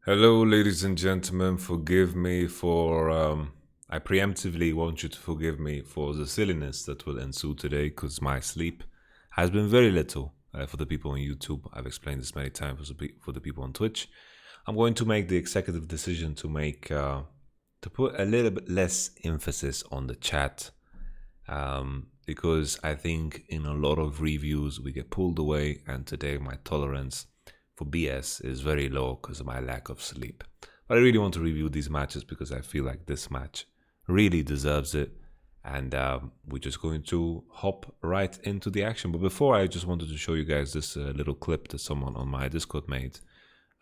Hello, ladies and gentlemen. Forgive me for. I preemptively want you to forgive me for the silliness that will ensue today because my sleep has been very little for the people on YouTube. I've explained this many times for the people on Twitch. I'm going to make the executive decision to put a little bit less emphasis on the chat because I think in a lot of reviews we get pulled away, and today my tolerance for BS is very low because of my lack of sleep. But I really want to review these matches because I feel like this match really deserves it. And we're just going to hop right into the action. But before, I just wanted to show you guys this little clip that someone on my Discord made.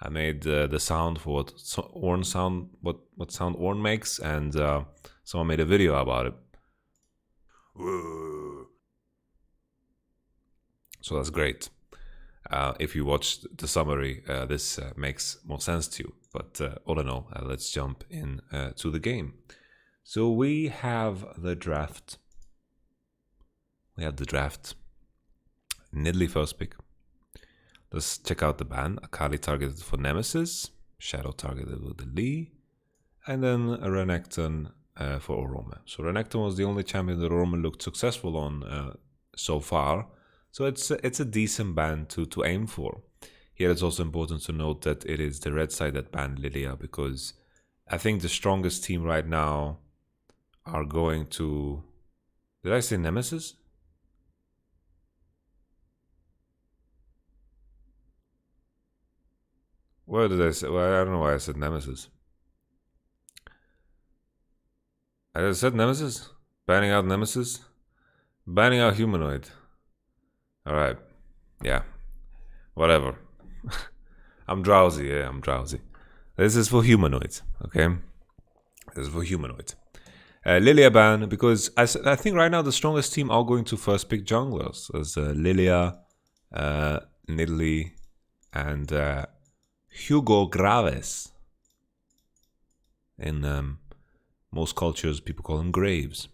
I made the sound for what sound Orn makes, and someone made a video about it. So that's great. If you watched the summary, this makes more sense to you. But all in all, let's jump in to the game. So we have the draft. Nidalee first pick. Let's check out the ban. Akali targeted for Nemesis. Shadow targeted with the Lee. And then a Renekton for Orome. So Renekton was the only champion that Orome looked successful on so far. So it's a decent ban to aim for. Here it's also important to note that it is the red side that banned Lilia, because I think the strongest team right now are going to... Did I say Nemesis? Where did I say? Well, I don't know why I said Nemesis. I just said Nemesis? Banning out Nemesis? Banning out Humanoid. Alright. Yeah. Whatever. I'm drowsy. Yeah, I'm drowsy. This is for humanoids. Okay? This is for humanoids. Lilia ban, because I think right now the strongest team are going to first pick junglers. As Lilia, Nidalee, and Hugo Graves. In most cultures, people call him Graves.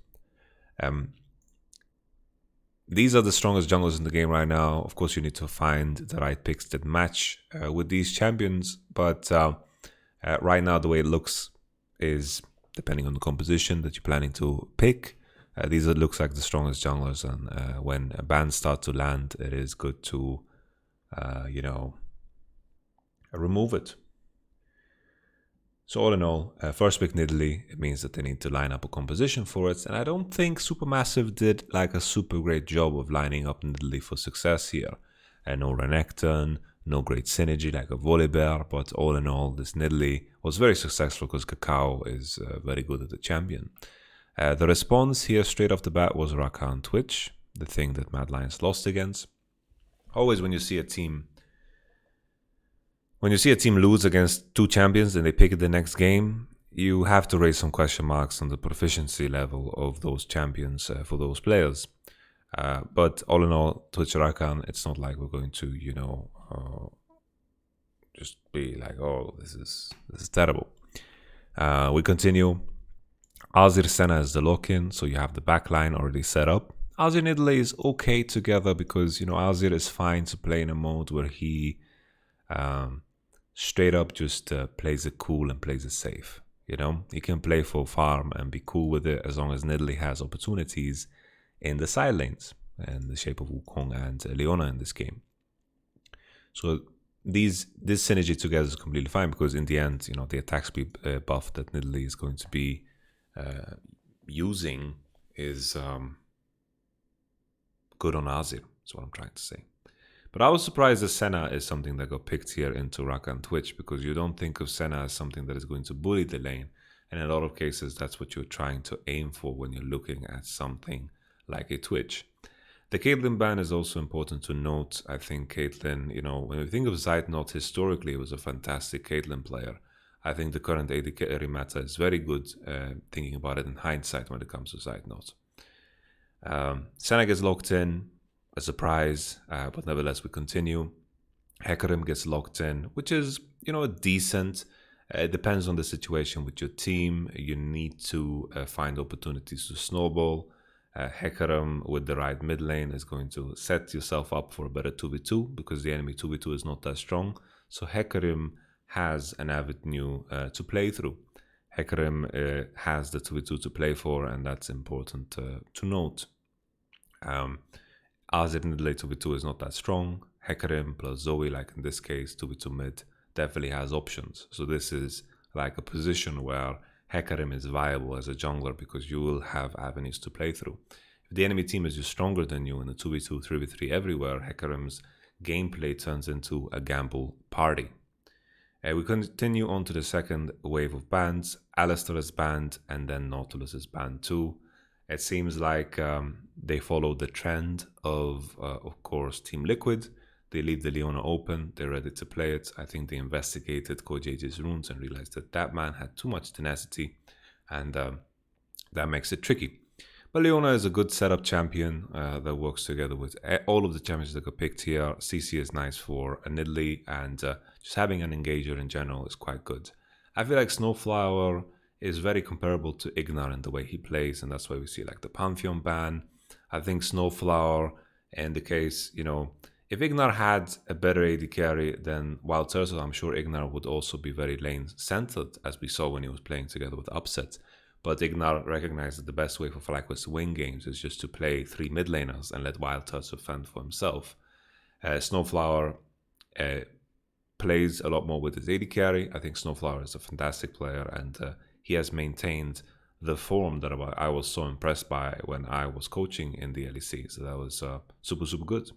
These are the strongest junglers in the game right now. Of course, you need to find the right picks that match with these champions. But right now, the way it looks is, depending on the composition that you're planning to pick, these looks like the strongest junglers. And when bans start to land, it is good to, remove it. So all in all, first pick Nidalee, it means that they need to line up a composition for it. And I don't think Supermassive did like a super great job of lining up Nidalee for success here. And no Renekton, no great synergy like a Volibear, but all in all, this Nidalee was very successful because Cacao is very good at the champion. The response here straight off the bat was Rakan Twitch, the thing that Mad Lions lost against. Always when you see a team lose against two champions and they pick it the next game, you have to raise some question marks on the proficiency level of those champions for those players. But all in all, Twitch Rakan, it's not like we're going to, just be like, oh, this is terrible. We continue. Azir Senna is the lock-in, so you have the backline already set up. Azir Nidalee is okay together because, Azir is fine to play in a mode where he... straight up just plays it cool and plays it safe. He can play for farm and be cool with it as long as Nidalee has opportunities in the side lanes in the shape of Wukong and Leona in this game. So this synergy together is completely fine because in the end, the attack speed buff that Nidalee is going to be using is good on Azir. That's what I'm trying to say. But I was surprised that Senna is something that got picked here into Rakan Twitch, because you don't think of Senna as something that is going to bully the lane. And in a lot of cases, that's what you're trying to aim for when you're looking at something like a Twitch. The Caitlyn ban is also important to note. I think Caitlyn, when you think of Zeitnot, historically, it was a fantastic Caitlyn player. I think the current AD carry meta is very good, thinking about it in hindsight when it comes to Zeitnot. Senna gets locked in. A surprise, but nevertheless we continue. Hecarim gets locked in, which is decent. It depends on the situation with your team. You need to find opportunities to snowball. Hecarim with the right mid lane is going to set yourself up for a better 2v2 because the enemy 2v2 is not that strong. So Hecarim has an avenue to play through. Hecarim has the 2v2 to play for, and that's important to note. Azir in the late 2v2 is not that strong. Hecarim plus Zoe, like in this case, 2v2 mid, definitely has options. So this is like a position where Hecarim is viable as a jungler because you will have avenues to play through. If the enemy team is just stronger than you in the 2v2, 3v3 everywhere, Hecarim's gameplay turns into a gamble party. We continue on to the second wave of bans. Alistar is banned, and then Nautilus is banned too. It seems like they follow the trend of course, Team Liquid. They leave the Leona open. They're ready to play it. I think they investigated KoJJ's runes and realized that that man had too much tenacity, and that makes it tricky. But Leona is a good setup champion that works together with all of the champions that got picked here. CC is nice for a Nidalee, and just having an engager in general is quite good. I feel like Snowflower is very comparable to Ignar in the way he plays, and that's why we see like the Pantheon ban. I think Snowflower, in the case, if Ignar had a better AD carry than Wild Turtle, I'm sure Ignar would also be very lane-centered, as we saw when he was playing together with Upset. But Ignar recognized that the best way for FlyQuest to win games is just to play 3 mid laners and let Wild Turtle fend for himself. Snowflower plays a lot more with his AD carry. I think Snowflower is a fantastic player, and he has maintained the form that I was so impressed by when I was coaching in the LEC. So that was super, super good.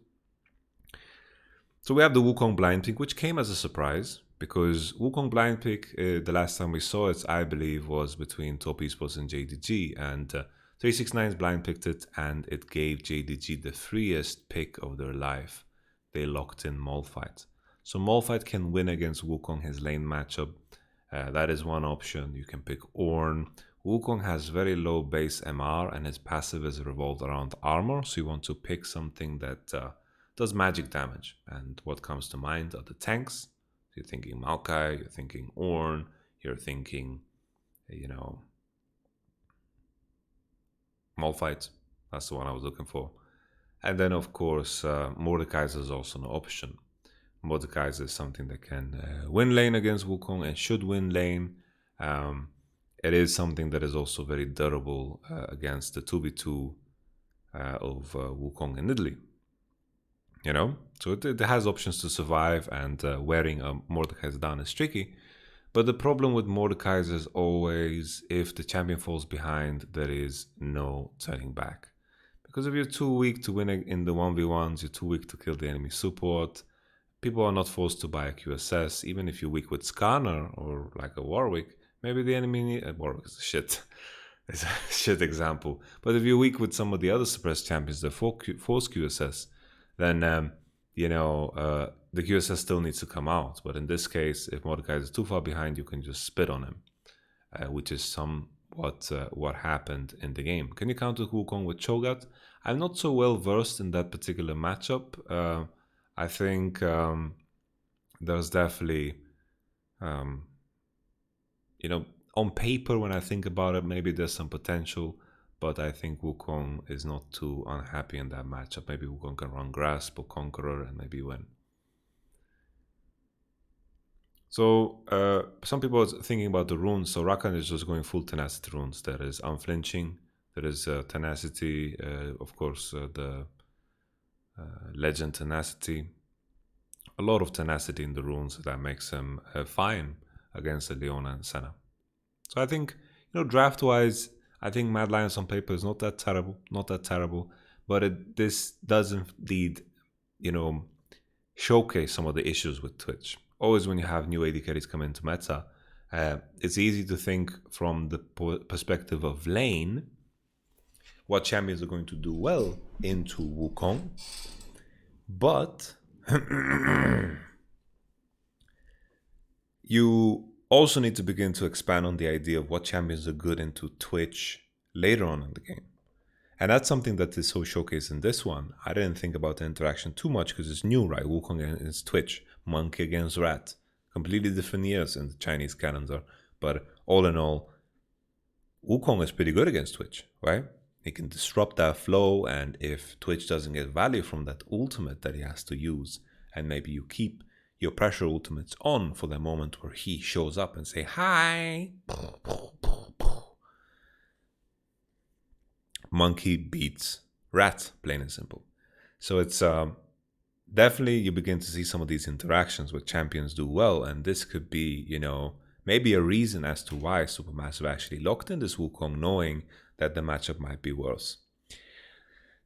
So we have the Wukong blind pick, which came as a surprise, because Wukong blind pick, the last time we saw it, I believe, was between Top Esports and JDG, and 369's blind picked it, and it gave JDG the freest pick of their life. They locked in Malphite. So Malphite can win against Wukong, his lane matchup. That is one option. You can pick Ornn. Wukong has very low base MR, and his passive is revolved around armor, so you want to pick something that does magic damage. And what comes to mind are the tanks. You're thinking Maokai, you're thinking Ornn, you're thinking, Malphite. That's the one I was looking for. And then, of course, Mordekaiser is also an option. Mordekaiser is something that can win lane against Wukong and should win lane. It is something that is also very durable against the 2v2 of Wukong and Nidalee. So it has options to survive, and wearing a Mordekaiser down is tricky. But the problem with Mordekaiser is always, if the champion falls behind, there is no turning back. Because if you're too weak to win in the 1v1s, you're too weak to kill the enemy support, people are not forced to buy a QSS. Even if you're weak with Skarner or like a Warwick, maybe the enemy Warwick is shit. It's a shit example. But if you're weak with some of the other suppressed champions that force QSS, then the QSS still needs to come out. But in this case, if Mordekaiser is too far behind, you can just spit on him, which is somewhat what happened in the game. Can you counter Wukong with Cho'Gath? I'm not so well versed in that particular matchup. I think there's definitely, on paper, when I think about it, maybe there's some potential. But I think Wukong is not too unhappy in that matchup. Maybe Wukong can run Grasp or Conqueror and maybe win. So some people are thinking about the runes. So Rakan is just going full tenacity runes. There is unflinching. There is tenacity. Of course, the legend tenacity. A lot of tenacity in the runes that makes him fine against the Leona and Senna. So I think, draft-wise, I think Mad Lions on paper is not that terrible, but this does indeed, showcase some of the issues with Twitch. Always when you have new AD carries come into meta, it's easy to think from the perspective of lane, what champions are going to do well into Wukong, but you also need to begin to expand on the idea of what champions are good into Twitch later on in the game. And that's something that is so showcased in this one. I didn't think about the interaction too much because it's new, right? Wukong against Twitch, Monkey against Rat. Completely different years in the Chinese calendar. But all in all, Wukong is pretty good against Twitch, right? He can disrupt that flow, and if Twitch doesn't get value from that ultimate that he has to use, and maybe you keep your pressure ultimate's on for the moment where he shows up and say, hi. Monkey beats rat, plain and simple. So it's definitely you begin to see some of these interactions where champions do well, and this could be, maybe a reason as to why Supermassive actually locked in this Wukong, knowing that the matchup might be worse.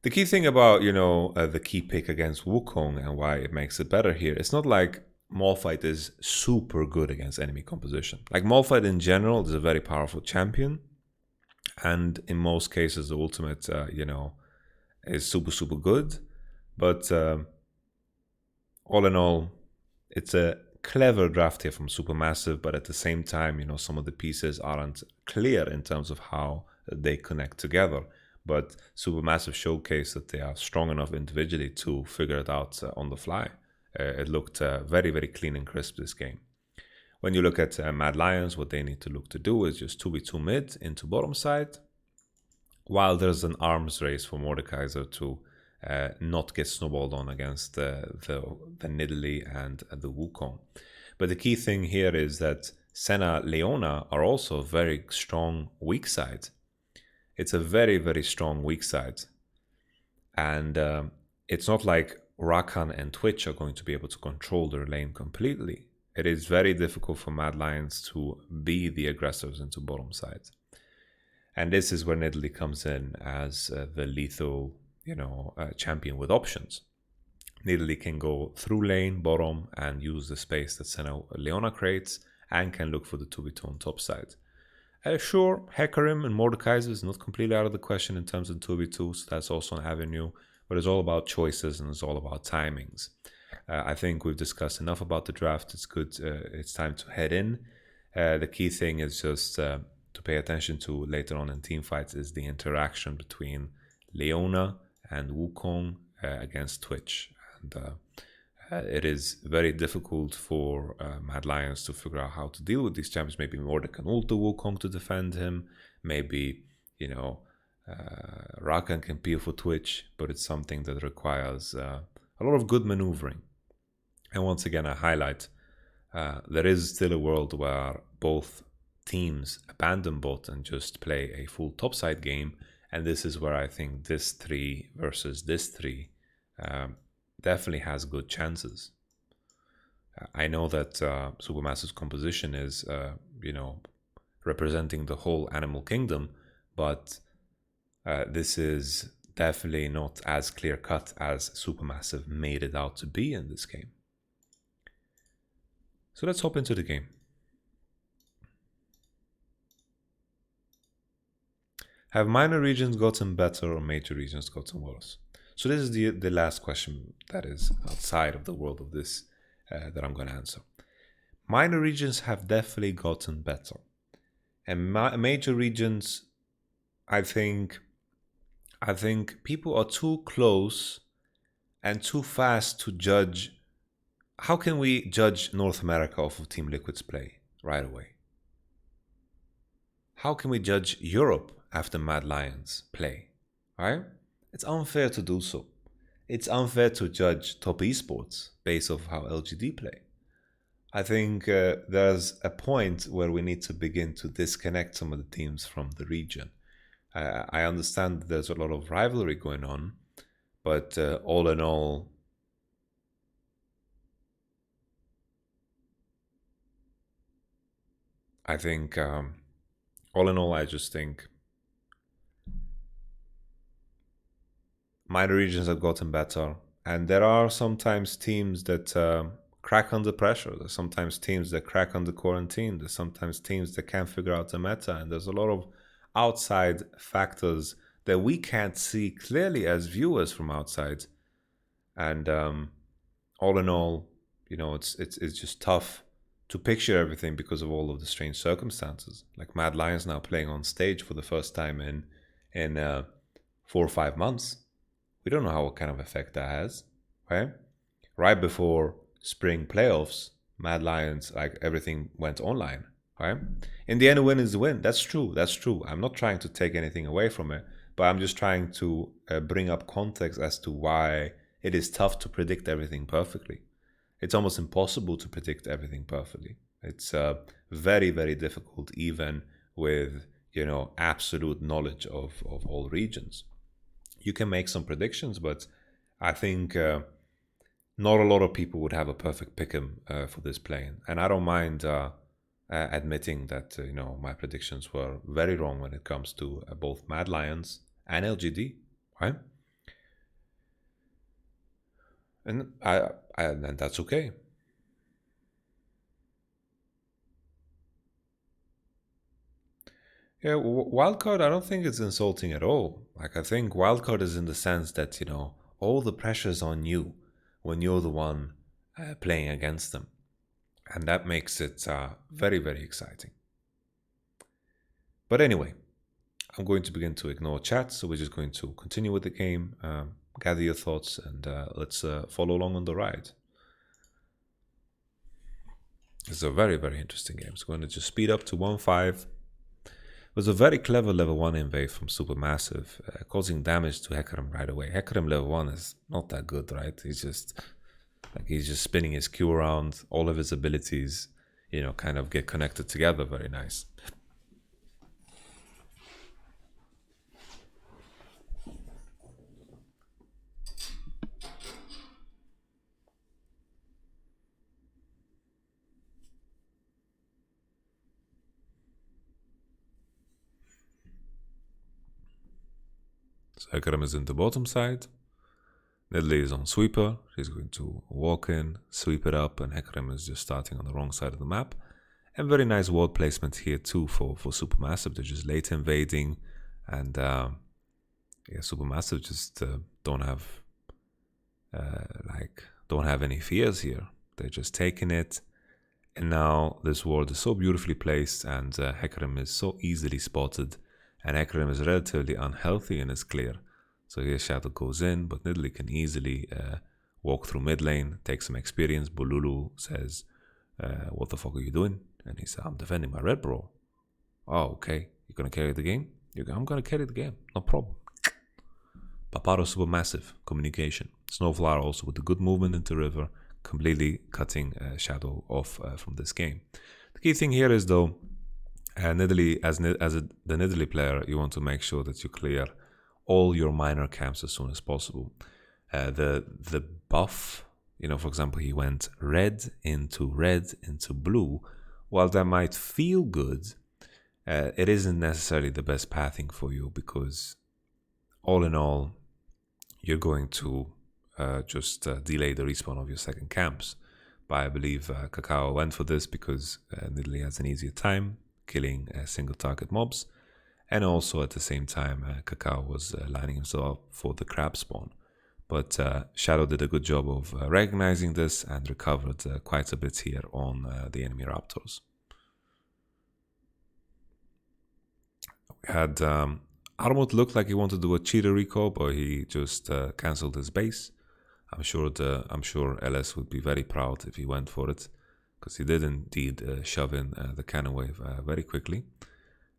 The key thing about, the key pick against Wukong and why it makes it better here, it's not like Malphite is super good against enemy composition. Like Malphite in general is a very powerful champion, and in most cases the ultimate, is super, super good. But all in all, it's a clever draft here from Supermassive, but at the same time, some of the pieces aren't clear in terms of how they connect together. But Supermassive showcased that they are strong enough individually to figure it out on the fly. It looked very, very clean and crisp this game. When you look at Mad Lions, what they need to look to do is just 2v2 mid into bottom side, while there's an arms race for Mordekaiser to not get snowballed on against the Nidalee and the Wukong. But the key thing here is that Senna, Leona are also very strong weak side. It's a very, very strong weak side. And it's not like Rakan and Twitch are going to be able to control their lane completely. It is very difficult for Mad Lions to be the aggressors into bottom side. And this is where Nidalee comes in as the lethal, champion with options. Nidalee can go through lane, bottom, and use the space that Senna Leona creates, and can look for the 2v2 on top side. Sure, Hecarim and Mordekaiser is not completely out of the question in terms of 2v2, so that's also an avenue, but it's all about choices and it's all about timings. I think we've discussed enough about the draft. It's good. It's time to head in. The key thing is just to pay attention to later on in team fights is the interaction between Leona and Wukong against Twitch. And it is very difficult for Mad Lions to figure out how to deal with these champions. Maybe Mordek can ult the Wukong to defend him. Maybe, Rakan can peel for Twitch, but it's something that requires a lot of good maneuvering. And once again, I highlight, there is still a world where both teams abandon bot and just play a full topside game. And this is where I think this 3 versus this 3 definitely has good chances. I know that Supermassive's composition is, representing the whole animal kingdom, but this is definitely not as clear-cut as Supermassive made it out to be in this game. So let's hop into the game. Have minor regions gotten better or major regions gotten worse? So this is the last question that is outside of the world of this that I'm going to answer. Minor regions have definitely gotten better. And major regions, I think people are too close and too fast to judge. How can we judge North America off of Team Liquid's play right away? How can we judge Europe after Mad Lions play, right? It's unfair to do so. It's unfair to judge top esports based off how LGD play. I think there's a point where we need to begin to disconnect some of the teams from the region. I understand that there's a lot of rivalry going on, but all in all, I think, I just think minor regions have gotten better, and there are sometimes teams that crack under pressure. There's sometimes teams that crack under quarantine. There's sometimes teams that can't figure out the meta, and there's a lot of outside factors that we can't see clearly as viewers from outside. And all in all, it's just tough to picture everything because of all of the strange circumstances. Like Mad Lions now playing on stage for the first time in 4 or 5 months. We don't know what kind of effect that has, right? Right before spring playoffs, Mad Lions, like everything went online, right? In the end, a win is a win. That's true. I'm not trying to take anything away from it, but I'm just trying to bring up context as to why it is tough to predict everything perfectly. it's almost impossible to predict everything perfectly. It's very, very difficult, even with absolute knowledge of all regions. You can make some predictions, but I think not a lot of people would have a perfect pick'em for this plane. And I don't mind admitting that my predictions were very wrong when it comes to both Mad Lions and LGD, right? And and that's okay. Yeah, wildcard, I don't think it's insulting at all. Like, I think wildcard is in the sense that, all the pressure's on you when you're the one playing against them. And that makes it very, very exciting. But anyway, I'm going to begin to ignore chat, so we're just going to continue with the game, gather your thoughts, and let's follow along on the ride. It's a very, very interesting game. It's going to just speed up to 1-5. It was a very clever level 1 invade from Supermassive, causing damage to Hecarim right away. Hecarim level 1 is not that good, right? He's just spinning his Q around. All of his abilities, kind of get connected together. Very nice. So Hecarim is in the bottom side. Nidalee is on sweeper. She's going to walk in, sweep it up, and Hecarim is just starting on the wrong side of the map. And very nice ward placement here too for Supermassive. They're just late invading, and Supermassive just don't have any fears here. They're just taking it. And now this ward is so beautifully placed, and Hecarim is so easily spotted. And Hecarim is relatively unhealthy and is clear. So here Shadow goes in, but Nidalee can easily walk through mid lane, take some experience. Bululu says, what the fuck are you doing? And he said, I'm defending my red, bro. Oh, okay. You're going to carry the game? I'm going to carry the game. No problem. Paparo Supermassive communication. Snowflower also with the good movement into river, completely cutting Shadow off from this game. The key thing here is, though, Nidalee, the Nidalee player, you want to make sure that you clear all your minor camps as soon as possible. The buff, for example, he went red into blue. While that might feel good, it isn't necessarily the best pathing for you, because all in all, you're going to just delay the respawn of your second camps. But I believe Kakao went for this because Nidalee has an easier time killing single target mobs, and also at the same time Kakao was lining himself up for the crab spawn. But Shadow did a good job of recognizing this and recovered quite a bit here on the enemy Raptors. We had Armut looked like he wanted to do a cheater recall, but he just cancelled his base. I'm sure LS would be very proud if he went for it, because he did indeed shove in the cannon wave very quickly.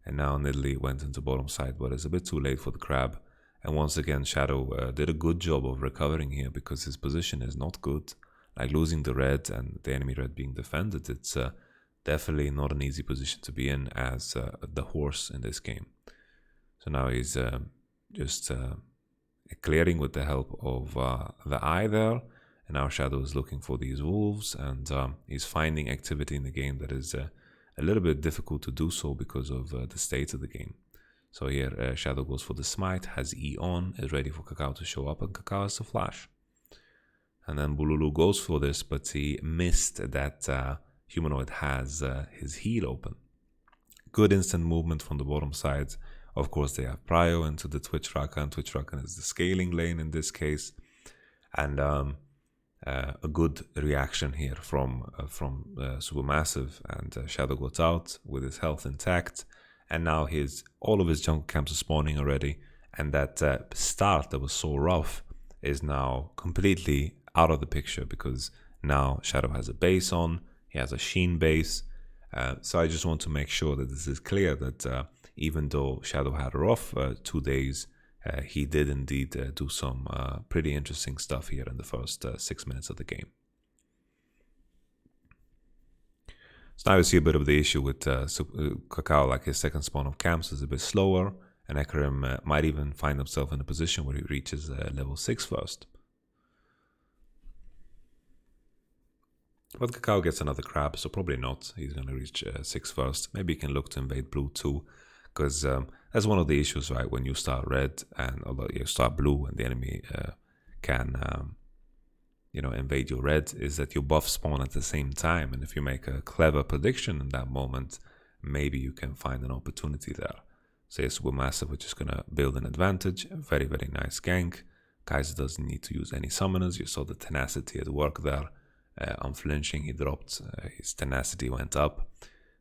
And now Nidalee went into bottom side, but it's a bit too late for the crab. And once again, Shadow did a good job of recovering here, because his position is not good. Like losing the red and the enemy red being defended, it's definitely not an easy position to be in as the horse in this game. So now he's just clearing with the help of the eye there. And now Shadow is looking for these wolves, and he's finding activity in the game that is a little bit difficult to do so because of the state of the game. So here Shadow goes for the smite, has E on, is ready for Kakao to show up, and Kakao has to flash. And then Bululu goes for this, but he missed that Humanoid has his heal open. Good instant movement from the bottom side. Of course, they have prio into the Twitch Rakan. Twitch Rakan is the scaling lane in this case. And a good reaction here from Supermassive, and Shadow got out with his health intact, and now all of his jungle camps are spawning already, and that start that was so rough is now completely out of the picture, because now Shadow has a base on, he has a Sheen base. So I just want to make sure that this is clear, that even though Shadow had a rough 2 days, he did indeed do some pretty interesting stuff here in the first 6 minutes of the game. So now you see a bit of the issue with Kakao, like his second spawn of camps is a bit slower, and Hecarim might even find himself in a position where he reaches level 6 first. But Kakao gets another crab, so probably not. He's going to reach 6 first. Maybe he can look to invade blue too, because that's one of the issues, right? When you start red and although you start blue and the enemy can invade your red, is that you buff spawn at the same time. And if you make a clever prediction in that moment, maybe you can find an opportunity there. Say a supermassive, which is going to build an advantage. A very, very nice gank. Kaiser doesn't need to use any summoners. You saw the tenacity at work there. Unflinching, he dropped. His tenacity went up.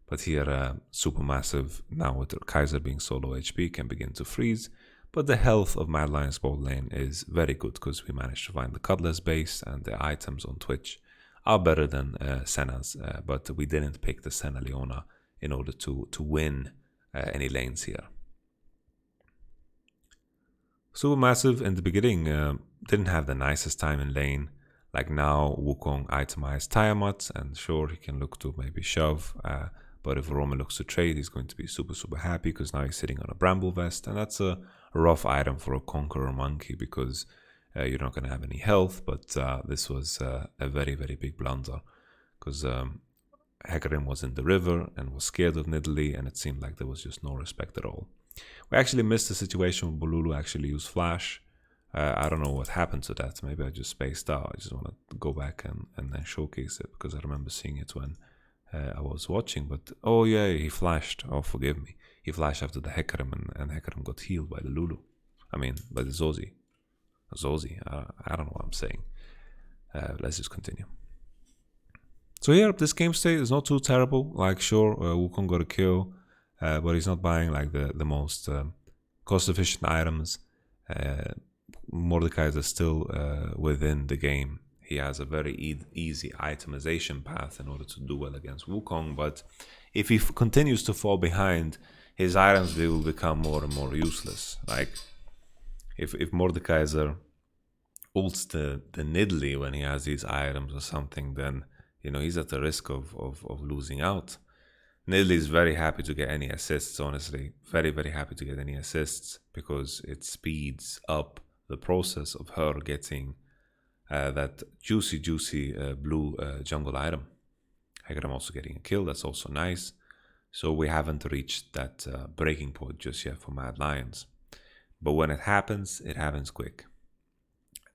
But here, supermassive, now with Kaiser being solo HP, can begin to freeze. But the health of Mad Lion's bot lane is very good because we managed to find the Cutlass base, and the items on Twitch are better than Senna's. But we didn't pick the Senna Leona in order to win any lanes here. Supermassive in the beginning didn't have the nicest time in lane. Like now, Wukong itemized Tiamat, and sure, he can look to maybe shove. But if Roman looks to trade, he's going to be super, super happy because now he's sitting on a Bramble Vest. And that's a rough item for a Conqueror Monkey because you're not going to have any health. But this was a very, very big blunder because Hecarim was in the river and was scared of Nidalee, and it seemed like there was just no respect at all. We actually missed the situation where Bolulu actually used Flash. I don't know what happened to that. Maybe I just spaced out. I just want to go back and then showcase it because I remember seeing it when I was watching. But oh yeah, he flashed. Oh, forgive me. He flashed after the Hecarim, and Hecarim got healed by the Lulu. I mean, by the Zozi. Zozi. I don't know what I'm saying. Let's just continue. So here, this game state is not too terrible. Like sure, Wukong got a kill, but he's not buying like the most cost-efficient items. Mordecai is still within the game. He has a very easy itemization path in order to do well against Wukong, but if he continues to fall behind, his items will become more and more useless. Like, if Mordekaiser ults the Nidalee when he has these items or something, then, he's at the risk of losing out. Nidalee is very happy to get any assists, honestly. Very, very happy to get any assists because it speeds up the process of her getting that juicy blue jungle item. Hecarim also getting a kill, that's also nice. So we haven't reached that breaking point just yet for Mad Lions. But when it happens quick.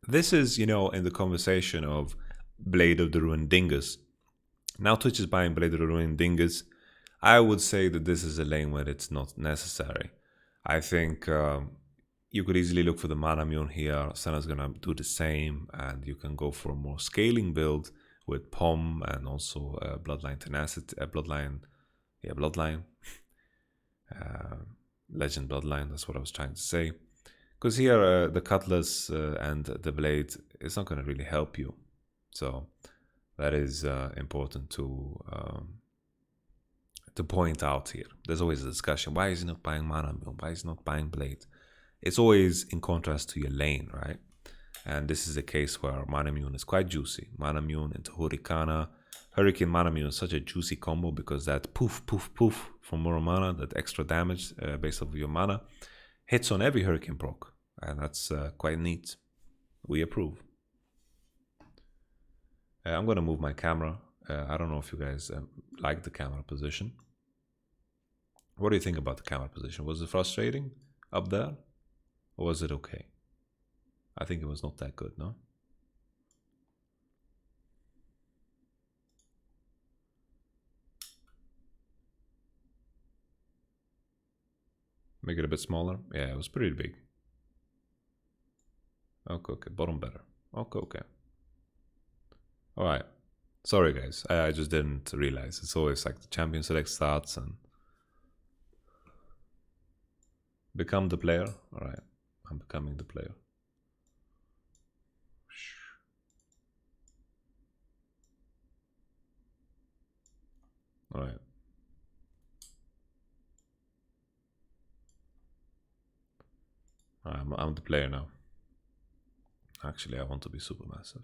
This is, in the conversation of Blade of the Ruined Dingus. Now Twitch is buying Blade of the Ruined Dingus. I would say that this is a lane where it's not necessary. I think you could easily look for the Manamune here. Senna's gonna do the same, and you can go for a more scaling build with Pom and also Bloodline Tenacity, Bloodline, Legend Bloodline. That's what I was trying to say. Because here the Cutlass and the Blade is not gonna really help you. So that is important to point out here. There's always a discussion. Why is he not buying Manamune? Why is he not buying Blade? It's always in contrast to your lane, right? And this is a case where Manamune is quite juicy. Manamune into Hurricane. Hurricane Manamune is such a juicy combo because that poof, poof, poof from more mana, that extra damage based off of your mana, hits on every Hurricane proc. And that's quite neat. We approve. I'm going to move my camera. I don't know if you guys like the camera position. What do you think about the camera position? Was it frustrating up there? Or was it okay? I think it was not that good, no? Make it a bit smaller? Yeah, it was pretty big. Okay, bottom better. Okay. Alright. Sorry guys, I just didn't realize. It's always like the champion select starts and... Become the player? Alright. I'm becoming the player. Alright. I'm the player now. Actually, I want to be supermassive.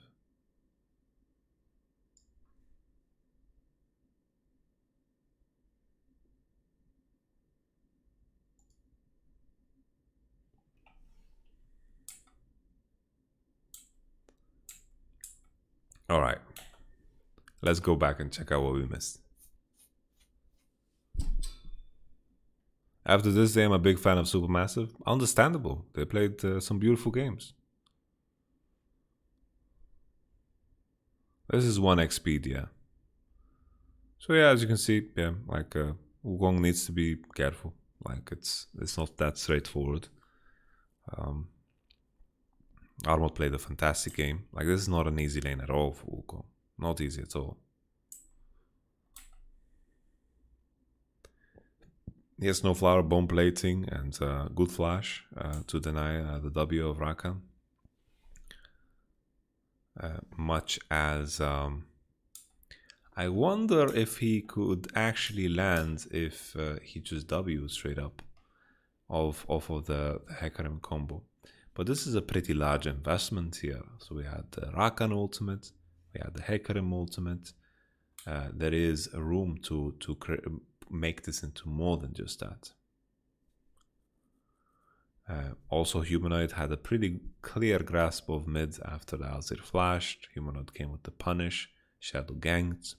All right. Let's go back and check out what we missed. After this day, I'm a big fan of Supermassive. Understandable. They played some beautiful games. This is 1x speed, yeah. So yeah, as you can see, yeah, like Wukong needs to be careful. Like it's not that straightforward. Armut played a fantastic game. Like this is not an easy lane at all for Wukong. Not easy at all. He has no flower, bomb plating, and good flash to deny the W of Rakan. Much as I wonder if he could actually land if he just W straight up off of the Hecarim combo. But this is a pretty large investment here. So we had the Rakan ultimate, we had the Hecarim ultimate. There is a room to make this into more than just that. Also, Humanoid had a pretty clear grasp of mid after the Azir flashed. Humanoid came with the punish, Shadow ganked.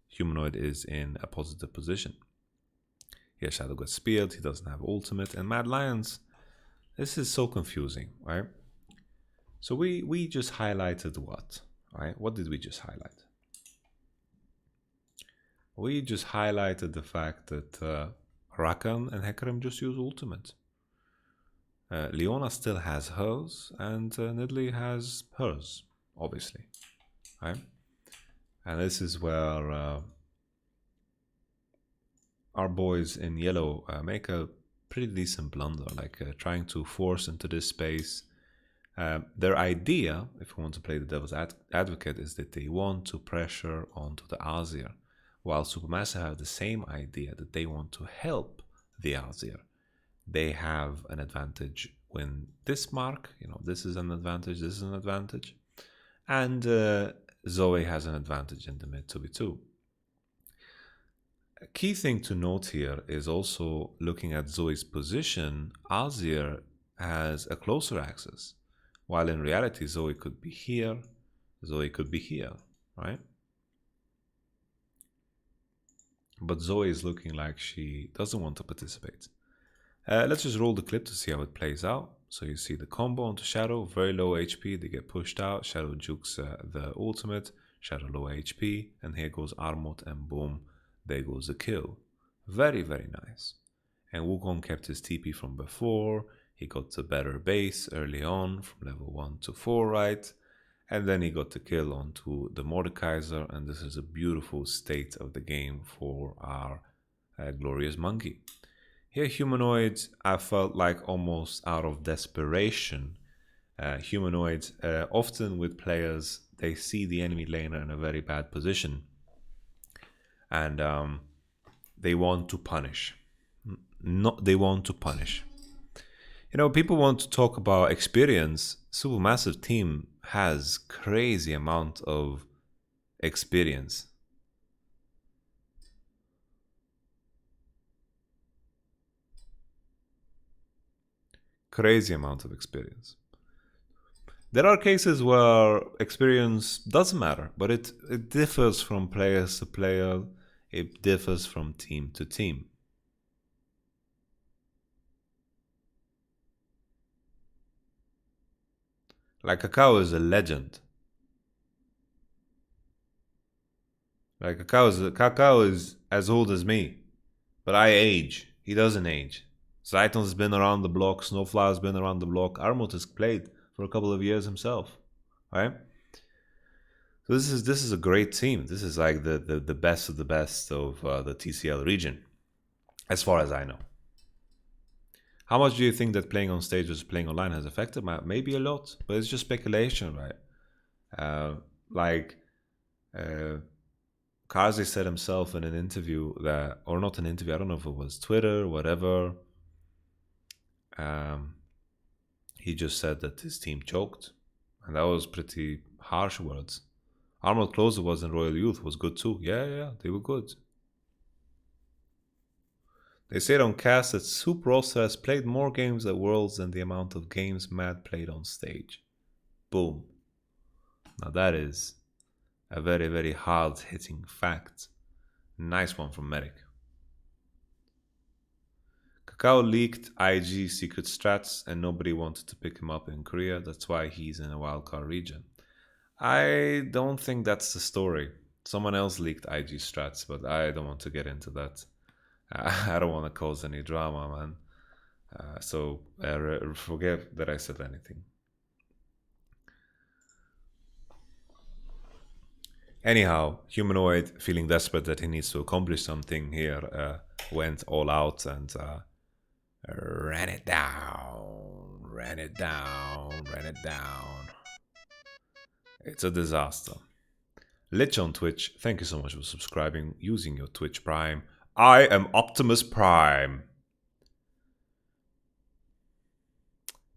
Humanoid is in a positive position. Here Shadow got speared, he doesn't have ultimate, and Mad Lions, this is so confusing, right? So we just highlighted what, right? What did we just highlight? We just highlighted the fact that Rakan and Hecarim just use ultimate. Leona still has hers, and Nidalee has hers, obviously, right? And this is where our boys in yellow make a pretty decent blunder, like trying to force into this space. Their idea, if you want to play the devil's advocate, is that they want to pressure onto the Azir, while Supermassive have the same idea that they want to help the Azir. They have an advantage when this mark, this is an advantage, this is an advantage. And Zoe has an advantage in the mid 2v2. A key thing to note here is also looking at Zoe's position. Azir has a closer access, while in reality Zoe could be here, Zoe could be here, right? But Zoe is looking like she doesn't want to participate. Let's just roll the clip to see how it plays out. So you see the combo onto Shadow, very low HP, they get pushed out, Shadow jukes the ultimate, Shadow low HP, and here goes Armut, and boom, there goes the kill. Very, very nice. And Wukong kept his TP from before, he got a better base early on, from level 1 to 4, right? And then he got the kill onto the Mordekaiser, and this is a beautiful state of the game for our glorious monkey. Here, Humanoids, I felt like almost out of desperation. Humanoids, often with players, they see the enemy laner in a very bad position. And they want to punish. They want to punish. People want to talk about experience. Supermassive team has crazy amount of experience. Crazy amount of experience. There are cases where experience doesn't matter, but it differs from player to player. It differs from team to team. Like Kakao is a legend. Like Kakao is as old as me, but I age. He doesn't age. Zaiton's been around the block. Snowflower's been around the block. Armut has played for a couple of years himself, right? So this is a great team. This is like the best of the best of the TCL region, as far as I know. How much do you think that playing on stage versus playing online has affected? Maybe a lot, but it's just speculation, right? Kazi said himself in an interview that, or not an interview, I don't know if it was Twitter, whatever. He just said that his team choked, and that was pretty harsh words. Arnold Closer was in Royal Youth, was good too. Yeah, they were good. They said on cast that Super Roster has played more games at Worlds than the amount of games Mad played on stage. Boom. Now that is A very, very hard-hitting fact. Nice one from Merrick. Kakao leaked IG secret strats and nobody wanted to pick him up in Korea. That's why he's in a wildcard region. I don't think that's the story. Someone else leaked IG strats, but I don't want to get into that. I don't want to cause any drama, man. So forget that I said anything. Anyhow, Humanoid, feeling desperate that he needs to accomplish something here, went all out and ran it down. It's a disaster. Lich on Twitch, thank you so much for subscribing, using your Twitch Prime. I am Optimus Prime.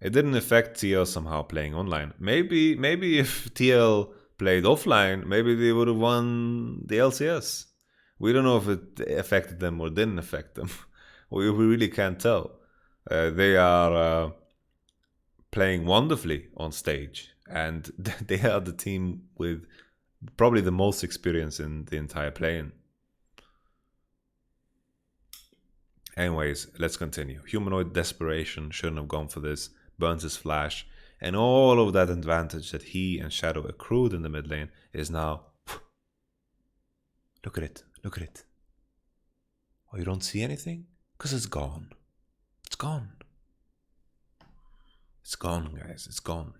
It didn't affect TL somehow playing online. Maybe if TL played offline, maybe they would have won the LCS. We don't know if it affected them or didn't affect them. We really can't tell. They are playing wonderfully on stage, and they are the team with probably the most experience in the entire play-in. Anyways, let's continue. Humanoid desperation, shouldn't have gone for this, burns his flash, and all of that advantage that he and Shadow accrued in the mid lane is now... Look at it, look at it. Oh, you don't see anything? Because it's gone. It's gone. It's gone, guys, it's gone.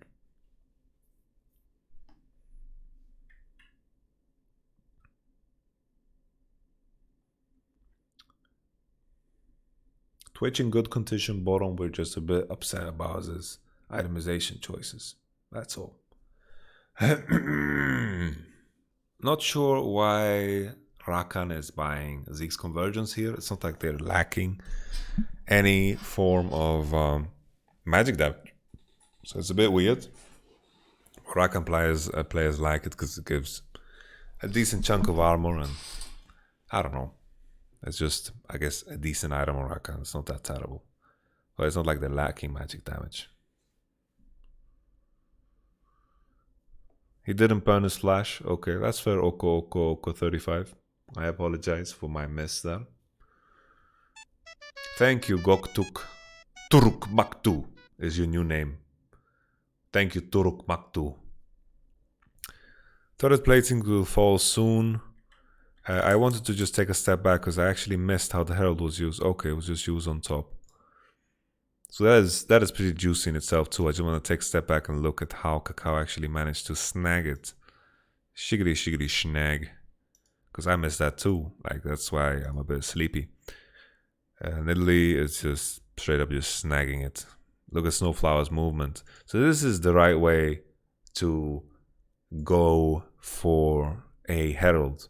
Twitch in good condition bottom, we're just a bit upset about his itemization choices. That's all. Not sure why Rakan is buying Zeke's Convergence here. It's not like they're lacking any form of magic damage. So it's a bit weird. Rakan players like it because it gives a decent chunk of armor, and I don't know. It's just, I guess, a decent item on Rakan. It's not that terrible. But it's not like they're lacking magic damage. He didn't burn his flash. Okay, that's fair. Oko 35. I apologize for my miss there. Thank you, Goktuk. Turuk Maktu is your new name. Thank you, Turuk Maktu. Turret plating will fall soon. I wanted to just take a step back because I actually missed how the Herald was used. Okay, it was just used on top. So that is pretty juicy in itself too. I just want to take a step back and look at how Kakao actually managed to snag it. Shiggity shiggity snag. Because I missed that too. Like, that's why I'm a bit sleepy. Nidalee is just straight up just snagging it. Look at Snowflower's movement. So this is the right way to go for a Herald.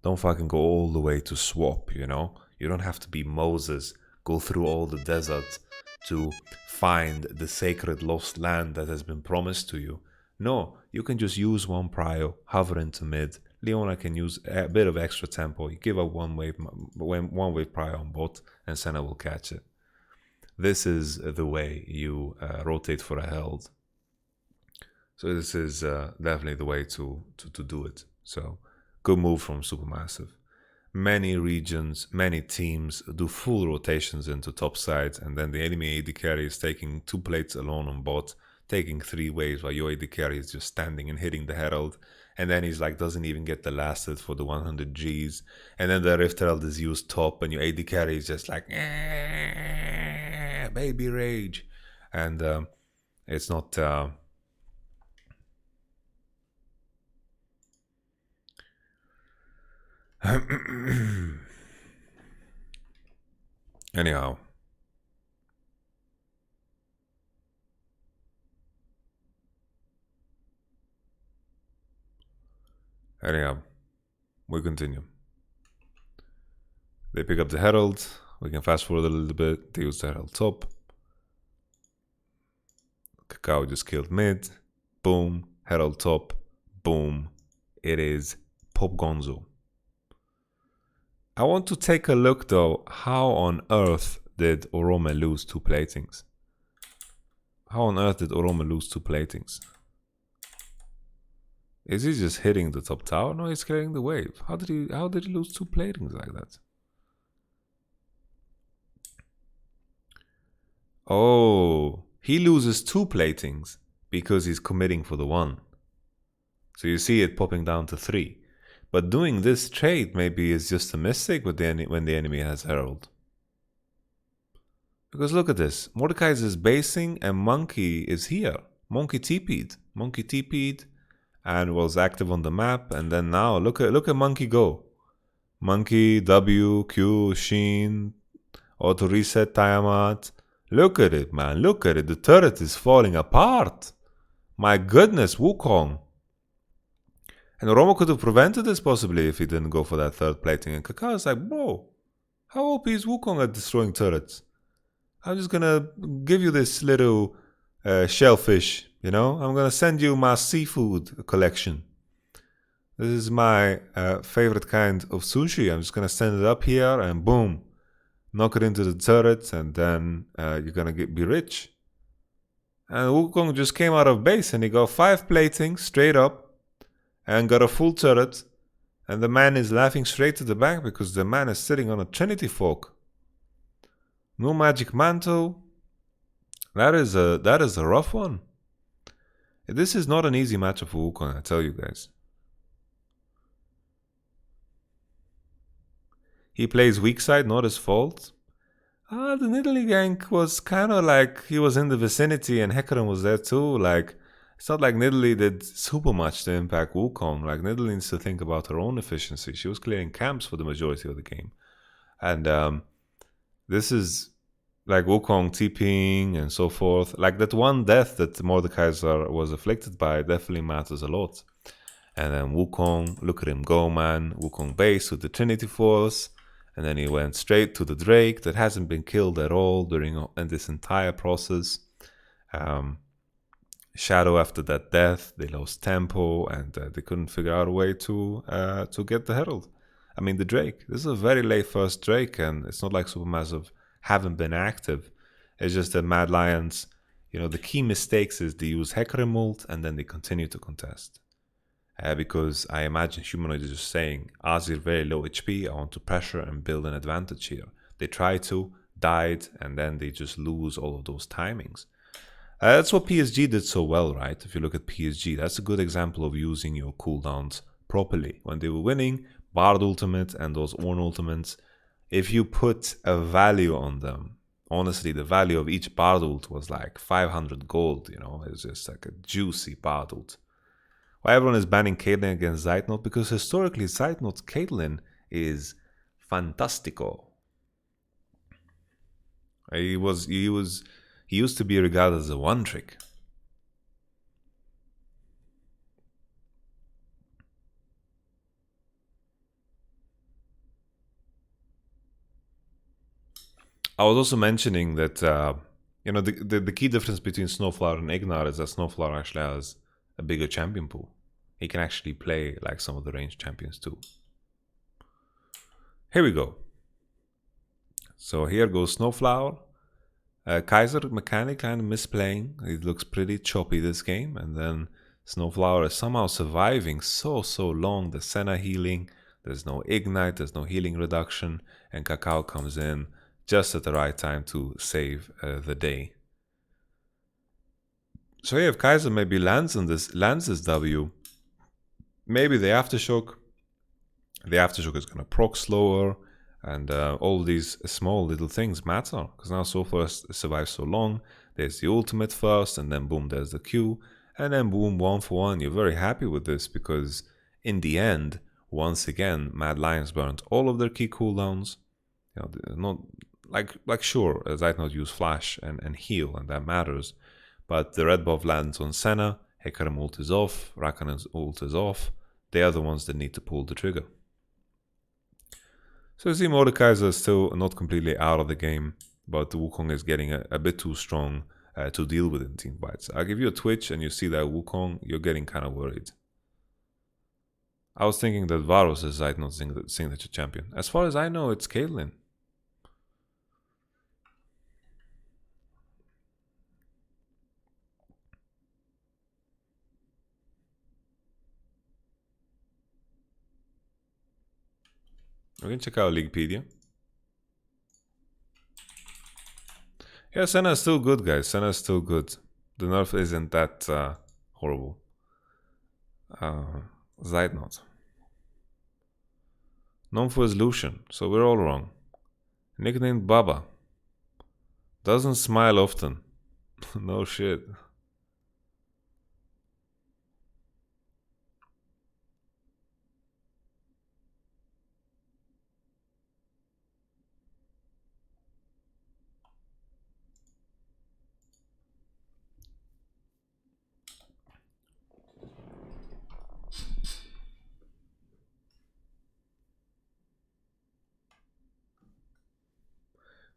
Don't fucking go all the way to swap, you know? You don't have to be Moses, go through all the desert to find the sacred lost land that has been promised to you. No, you can just use one prio, hover into mid. Leona can use a bit of extra tempo. You give up one wave prio on bot, and Senna will catch it. This is the way you rotate for a Herald. So this is definitely the way to do it. So good move from Supermassive. Many regions, many teams do full rotations into top sides, and then the enemy AD carry is taking 2 plates alone on bot, taking 3 waves while your AD carry is just standing and hitting the Herald. And then he's like, doesn't even get the last hit for the 100 Gs. And then the Rift Herald is used top, and your AD carry is just like, baby rage. And it's not... Anyhow. We continue. They pick up the Herald. We can fast forward a little bit. They use the Herald top. Kakao just killed mid. Boom. Herald top. Boom. It is Pop Gonzo. I want to take a look though. How on earth did Orome lose 2 platings? How on earth did Orome lose 2 platings? Is he just hitting the top tower? No, he's clearing the wave. How did he lose 2 platings like that? Oh, he loses 2 platings because he's committing for the 1. So you see it popping down to 3. But doing this trade maybe is just a mistake when the enemy has Herald. Because look at this. Mordecai is basing and Monkey is here. Monkey TP'd. Monkey TP'd and was active on the map. And then now look at Monkey go. Monkey, W, Q, Sheen, auto reset, Tiamat. Look at it, man. Look at it. The turret is falling apart. My goodness, Wukong. And Romo could have prevented this possibly if he didn't go for that 3rd plating. And Kakao's like, bro, how OP is Wukong at destroying turrets? I'm just gonna give you this little shellfish, you know? I'm gonna send you my seafood collection. This is my favorite kind of sushi. I'm just gonna send it up here and boom. Knock it into the turret and then you're gonna be rich. And Wukong just came out of base and he got 5 plating straight up and got a full turret. And the man is laughing straight to the back because the man is sitting on a Trinity Fork. No magic mantle. That is a rough one. This is not an easy matchup for Wukong, I tell you guys. He plays weak side, not his fault. The Nidalee gank was kind of like he was in the vicinity and Hecarim was there too. Like, it's not like Nidalee did super much to impact Wukong. Like, Nidalee needs to think about her own efficiency. She was clearing camps for the majority of the game. And this is like Wukong TPing and so forth. Like that one death that Mordecai was afflicted by definitely matters a lot. And then Wukong, look at him go, man. Wukong base with the Trinity Force. And then he went straight to the Drake that hasn't been killed at all during this entire process. Shadow after that death, they lost tempo and they couldn't figure out a way to get the Herald. I mean, the Drake. This is a very late first Drake, and it's not like Supermassive haven't been active. It's just that Mad Lions, you know, the key mistakes is they use Hecarim ult and then they continue to contest. Because I imagine Humanoid is just saying, Azir very low HP, I want to pressure and build an advantage here. They try to, died, and then they just lose all of those timings. That's what PSG did so well, right? If you look at PSG, that's a good example of using your cooldowns properly. When they were winning, Bard Ultimate and those Ornn Ultimates, if you put a value on them, honestly, the value of each Bard ult was like 500 gold, you know? It's just like a juicy Bard ult. Why everyone is banning Caitlyn against Zeitnot? Because historically, Zeitnot's Caitlyn is fantastico. He used to be regarded as a one trick. I was also mentioning that you know, the key difference between Snowflower and Ignar is that Snowflower actually has a bigger champion pool. He can actually play like some of the ranged champions too. Here we go. So here goes Snowflower. Kaiser mechanic kind of misplaying. It looks pretty choppy this game. And then Snowflower is somehow surviving so long. The Senna healing. There's no ignite. There's no healing reduction. And Kakao comes in just at the right time to save the day. So yeah, if Kaiser maybe lands this W, maybe the Aftershock is gonna proc slower, and all these small little things matter because now Soulflower survives so long. There's the ultimate first, and then boom, there's the Q, and then boom, 1-for-1. You're very happy with this because in the end, once again, Mad Lions burnt all of their key cooldowns. You know, not like sure, Zeitnot use flash and heal, and that matters. But the red buff lands on Senna, Hecarim ult is off, Rakanon's ult is off. They are the ones that need to pull the trigger. So you see Mordecai is still not completely out of the game, but Wukong is getting a bit too strong to deal with in team fights. I'll give you a Twitch and you see that Wukong, you're getting kind of worried. I was thinking that Varus is Zeitnot's signature champion. As far as I know, it's Caitlyn. We can check out Leaguepedia. Yeah, Senna is still good, guys. Senna is still good. The nerf isn't that horrible. Side note. Known for his Lucian, so we're all wrong. Nicknamed Baba. Doesn't smile often. No shit.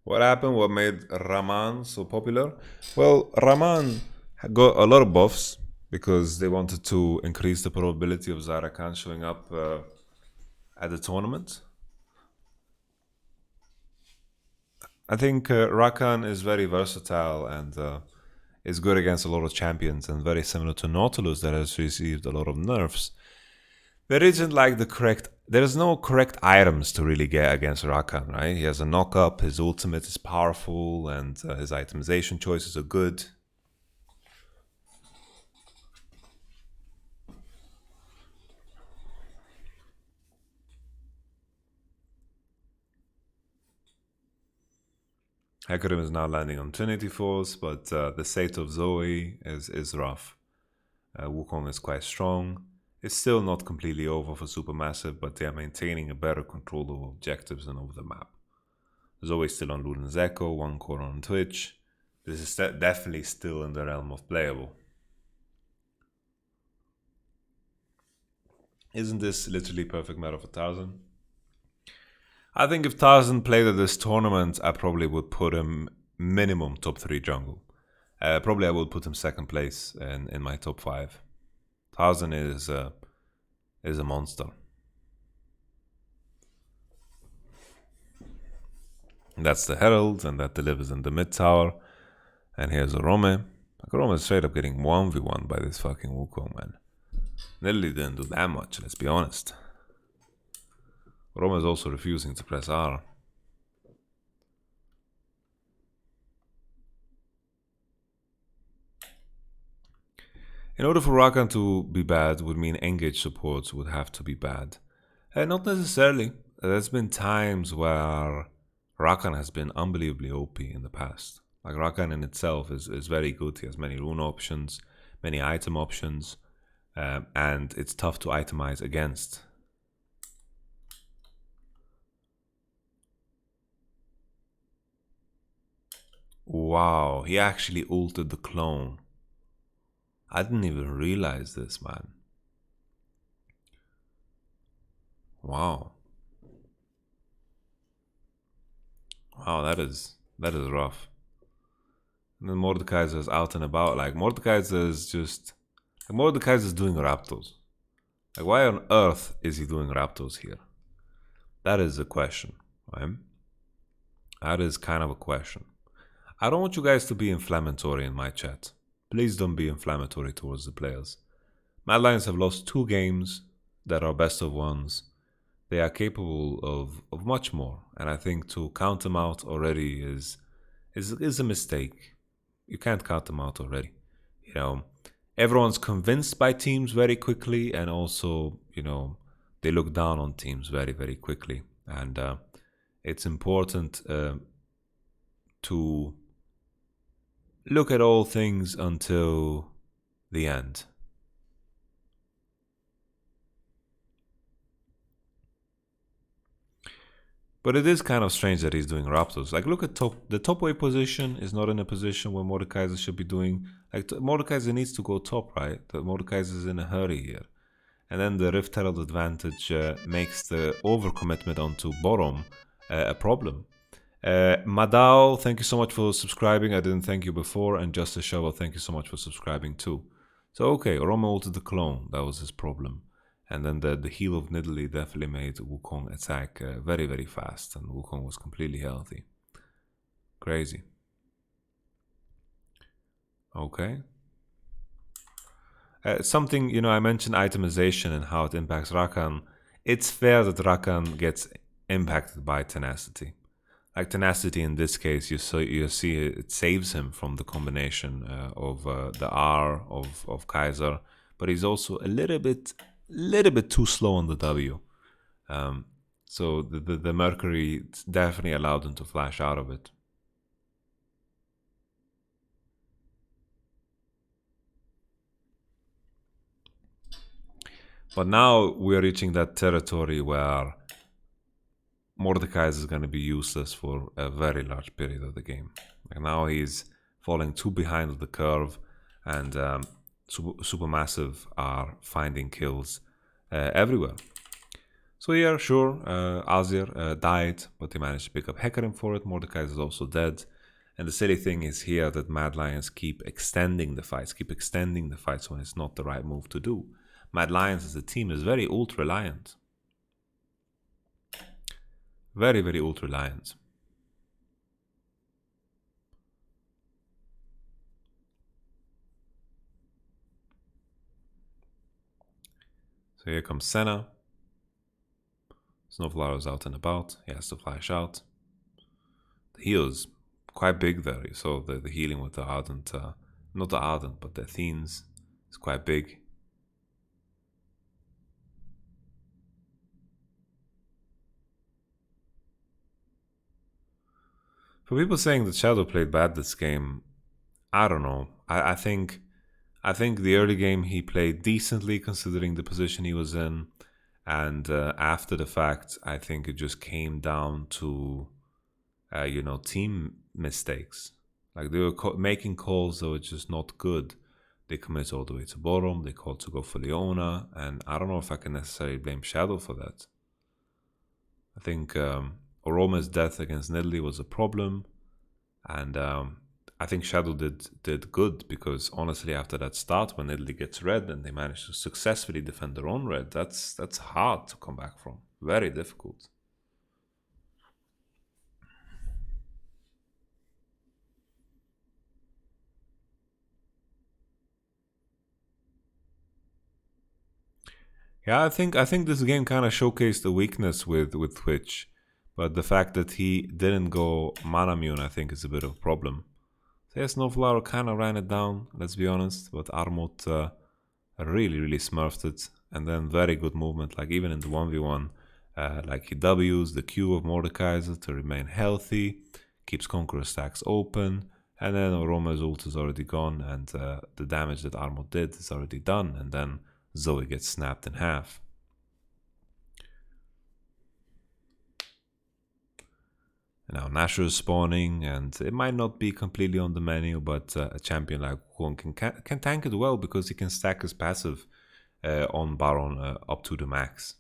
What happened? What made Raman so popular? Well, Raman got a lot of buffs because they wanted to increase the probability of Zarakan showing up at the tournament. I think Rakan is very versatile and is good against a lot of champions, and very similar to Nautilus that has received a lot of nerfs. There isn't like there's no correct items to really get against Rakan, right? He has a knock up, his ultimate is powerful, and his itemization choices are good. Hecarim is now landing on Trinity Force, but the state of Zoe is rough. Wukong is quite strong. It's still not completely over for Supermassive, but they are maintaining a better control of objectives and over the map. Zoe still on Luden's Echo, 1 core on Twitch. This is definitely still in the realm of playable. Isn't this literally perfect meta for Tarzan? I think if Tarzan played at this tournament, I probably would put him minimum top 3 jungle. Probably I would put him second place in my top 5. Tarzan is a monster. That's the Herald, and that delivers in the mid tower. And here's a Rome. Rome is straight up getting 1v1 by this fucking Wukong, man. Nearly didn't do that much, let's be honest. Rome is also refusing to press R. In order for Rakan to be bad would mean engage supports would have to be bad. Not necessarily. There's been times where Rakan has been unbelievably OP in the past. Like Rakan in itself is very good. He has many rune options, many item options, and it's tough to itemize against. Wow, he actually ulted the clone. I didn't even realize this, man. Wow. Wow, that is rough. And then Mordekaiser is out and about. Like Mordekaiser is just Mordekaiser is doing Raptors. Like why on earth is he doing Raptors here? That is a question, right? That is kind of a question. I don't want you guys to be inflammatory in my chat. Please don't be inflammatory towards the players. Mad Lions have lost 2 games that are best of ones. They are capable of much more, and I think to count them out already is a mistake. You can't count them out already. You know, everyone's convinced by teams very quickly, and also, you know, they look down on teams very, very quickly. And it's important to look at all things until the end. But it is kind of strange that he's doing Raptors. Like, look at the top wave position is not in a position where Mordekaiser should be doing. Like, Mordekaiser needs to go top, right? Mordekaiser is in a hurry here. And then the Rift Herald advantage makes the overcommitment onto bottom a problem. Madao, thank you so much for subscribing. I didn't thank you before. And Justice Shovel, thank you so much for subscribing too. So, okay, Romo ulted the clone. That was his problem. And then the heal of Nidalee definitely made Wukong attack very, very fast. And Wukong was completely healthy. Crazy. Okay. Something, you know, I mentioned itemization and how it impacts Rakan. It's fair that Rakan gets impacted by tenacity. Like tenacity in this case, you see it saves him from the combination of the R of Kaiser, but he's also a little bit too slow on the W. So the Mercury definitely allowed him to flash out of it. But now we're reaching that territory where Mordekaiser is going to be useless for a very large period of the game. Like now he's falling too behind the curve, and supermassive are finding kills everywhere. So yeah, sure, Azir died, but he managed to pick up Hecarim for it. Mordekaiser is also dead. And the silly thing is here that Mad Lions keep extending the fights when it's not the right move to do. Mad Lions as a team is very ult reliant. Very, very ult reliant. So here comes Senna. Snowflower's out and about. He has to flash out. The heal is quite big there. You saw the healing with the Ardent, not the Ardent, but the Athenes is quite big. For people saying that Shadow played bad this game, I don't know. I think the early game he played decently considering the position he was in, and after the fact, I think it just came down to team mistakes. Like they were making calls that were just not good. They commit all the way to bottom. They called to go for Leona, and I don't know if I can necessarily blame Shadow for that. I think Oroma's death against Nidalee was a problem, and I think Shadow did good because honestly, after that start when Nidalee gets red and they manage to successfully defend their own red, that's hard to come back from. Very difficult. Yeah, I think this game kind of showcased the weakness with Twitch, but the fact that he didn't go Manamune, I think, is a bit of a problem. So yeah, Snowflower kind of ran it down, let's be honest, but Armut really smurfed it, and then very good movement, like even in the 1v1, like he W's the Q of Mordekaiser to remain healthy, keeps Conqueror stacks open, and then Oroma's ult is already gone, and the damage that Armut did is already done, and then Zoe gets snapped in half. Now Nashor is spawning, and it might not be completely on the menu, but a champion like Wukong can tank it well because he can stack his passive on Baron up to the max.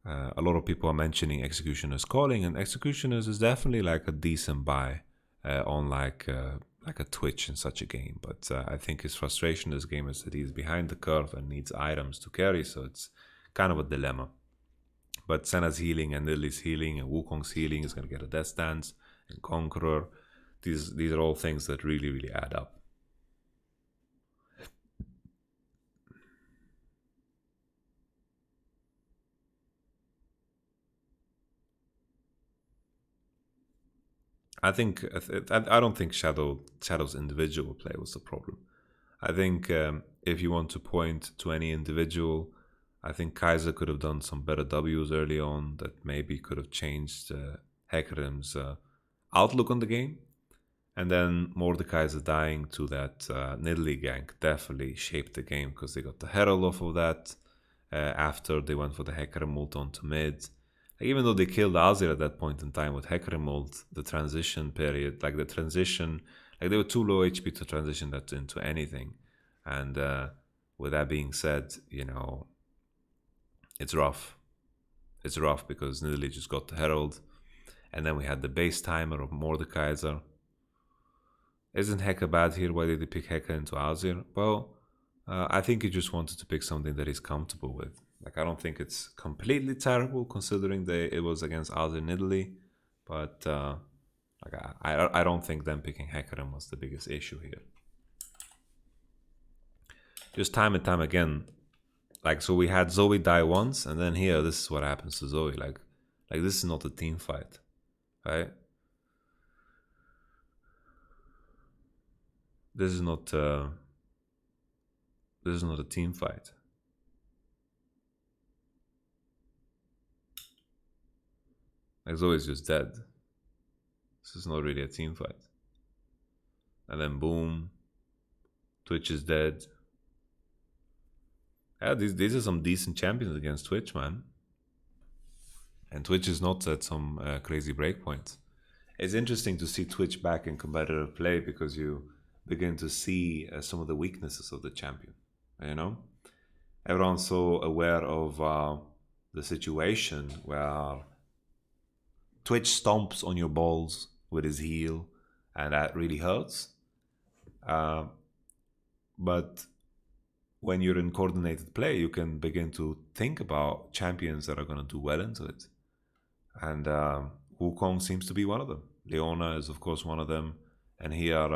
A lot of people are mentioning Executioner's Calling, and Executioner's is definitely like a decent buy on like a Twitch in such a game. But I think his frustration in this game is that he's behind the curve and needs items to carry, so it's kind of a dilemma. But Senna's healing and Nidalee's healing and Wukong's healing is going to get a Death Dance and Conqueror. These are all things that really add up. I don't think Shadow's individual play was the problem. I think if you want to point to any individual, I think Kaiser could have done some better W's early on that maybe could have changed Hecarim's outlook on the game. And then Mordekaiser dying to that Nidalee gank definitely shaped the game because they got the Herald off of that after they went for the Hecarim ult onto mid. Like, even though they killed Azir at that point in time with Hecarim ult, the transition period, like they were too low HP to transition that into anything. And with that being said, it's rough. It's rough because Nidalee just got the Herald. And then we had the base timer of Mordekaiser. Isn't Heka bad here? Why did they pick Heka into Azir? Well, I think he just wanted to pick something that he's comfortable with. Like, I don't think it's completely terrible considering it was against Azir Nidalee. But I don't think them picking Hecarim was the biggest issue here. Just time and time again, like, so we had Zoe die once, and then here, this is what happens to Zoe. Like, Like, this is not a team fight, right? This is not a team fight. Like, Zoe is just dead. This is not really a team fight. And then boom, Twitch is dead. Yeah, these are some decent champions against Twitch, man. And Twitch is not at some crazy breakpoints. It's interesting to see Twitch back in competitive play because you begin to see some of the weaknesses of the champion. You know, everyone's so aware of the situation where Twitch stomps on your balls with his heel, and that really hurts. But when you're in coordinated play, you can begin to think about champions that are going to do well into it. And Wukong seems to be one of them. Leona is, of course, one of them. And here,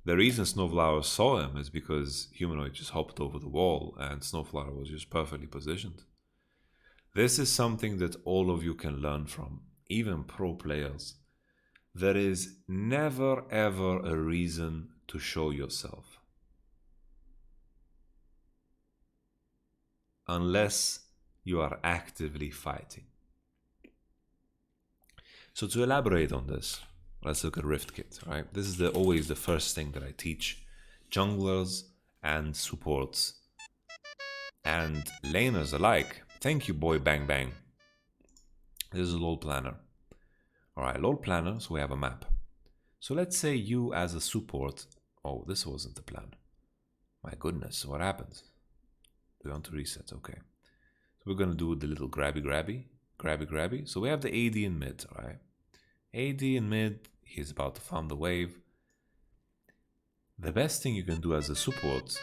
the reason Snowflower saw him is because Humanoid just hopped over the wall and Snowflower was just perfectly positioned. This is something that all of you can learn from, even pro players. There is never ever a reason to show yourself. Unless you are actively fighting. So to elaborate on this, let's look at Rift Kit, right? This is always the first thing that I teach junglers and supports and laners alike. Thank you, boy Bang Bang. This is a LOL planner. All right, LOL planner, so we have a map. So let's say you as a support, oh, this wasn't the plan. My goodness, what happens? Do we want to reset? Okay. So we're gonna do the little grabby. So we have the AD in mid, right? AD in mid, he's about to farm the wave. The best thing you can do as a support,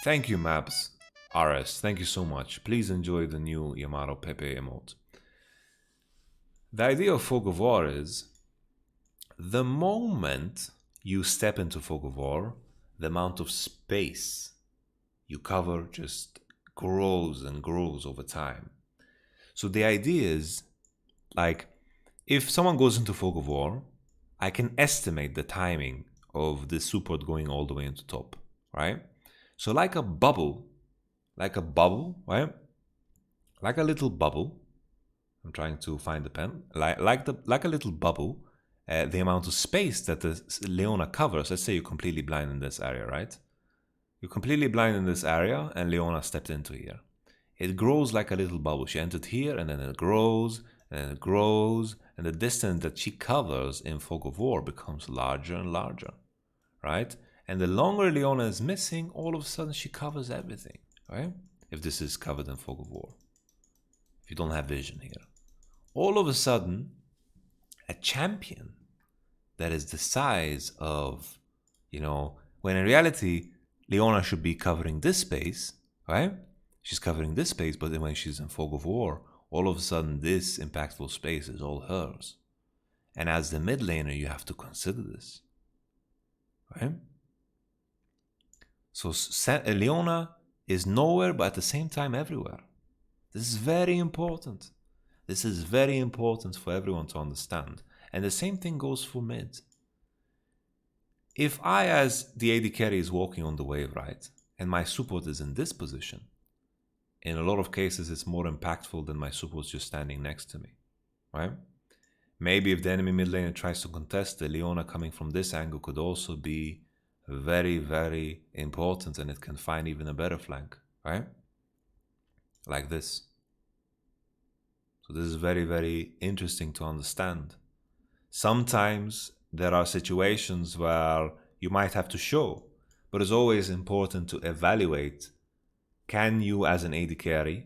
thank you Maps, RS, thank you so much. Please enjoy the new Yamato Pepe emote. The idea of Fog of War is, the moment you step into Fog of War, the amount of space you cover just grows and grows over time. So the idea is, like, if someone goes into Fog of War, I can estimate the timing of the support going all the way into top, right? So like a bubble, right? Like a little bubble. I'm trying to find the pen. Like a little bubble, the amount of space that the Leona covers. Let's say you're completely blind in this area, right? You're completely blind in this area, and Leona stepped into here. It grows like a little bubble. She entered here, and then it grows, and it grows, and the distance that she covers in Fog of War becomes larger and larger, right? And the longer Leona is missing, all of a sudden she covers everything, right? If this is covered in Fog of War. If you don't have vision here. All of a sudden, a champion that is the size of, when in reality, Leona should be covering this space, right? She's covering this space, but then when she's in Fog of War, all of a sudden this impactful space is all hers. And as the mid laner, you have to consider this, right? So Leona is nowhere, but at the same time everywhere. This is very important. This is very important for everyone to understand. And the same thing goes for mid. If I, as the AD carry, is walking on the wave, right, and my support is in this position, in a lot of cases it's more impactful than my support just standing next to me, right? Maybe if the enemy mid laner tries to contest, the Leona coming from this angle could also be very, very important, and it can find even a better flank, right? Like this. So this is very, very interesting to understand. Sometimes there are situations where you might have to show, but it's always important to evaluate, can you as an AD carry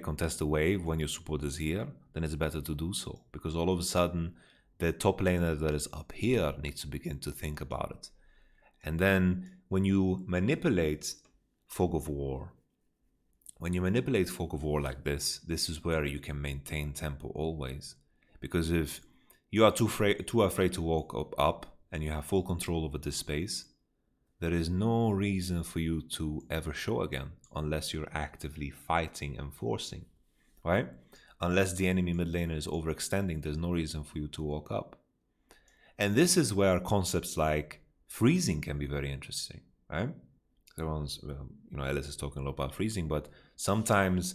contest the wave when your support is here? Then it's better to do so, because all of a sudden the top laner that is up here needs to begin to think about it. And then when you manipulate Fog of War, like this is where you can maintain tempo always. Because if you are too afraid to walk up and you have full control over this space, there is no reason for you to ever show again unless you're actively fighting and forcing, right? Unless the enemy mid laner is overextending, there's no reason for you to walk up. And this is where concepts like freezing can be very interesting, right? Everyone's, Ellis is talking a lot about freezing, but sometimes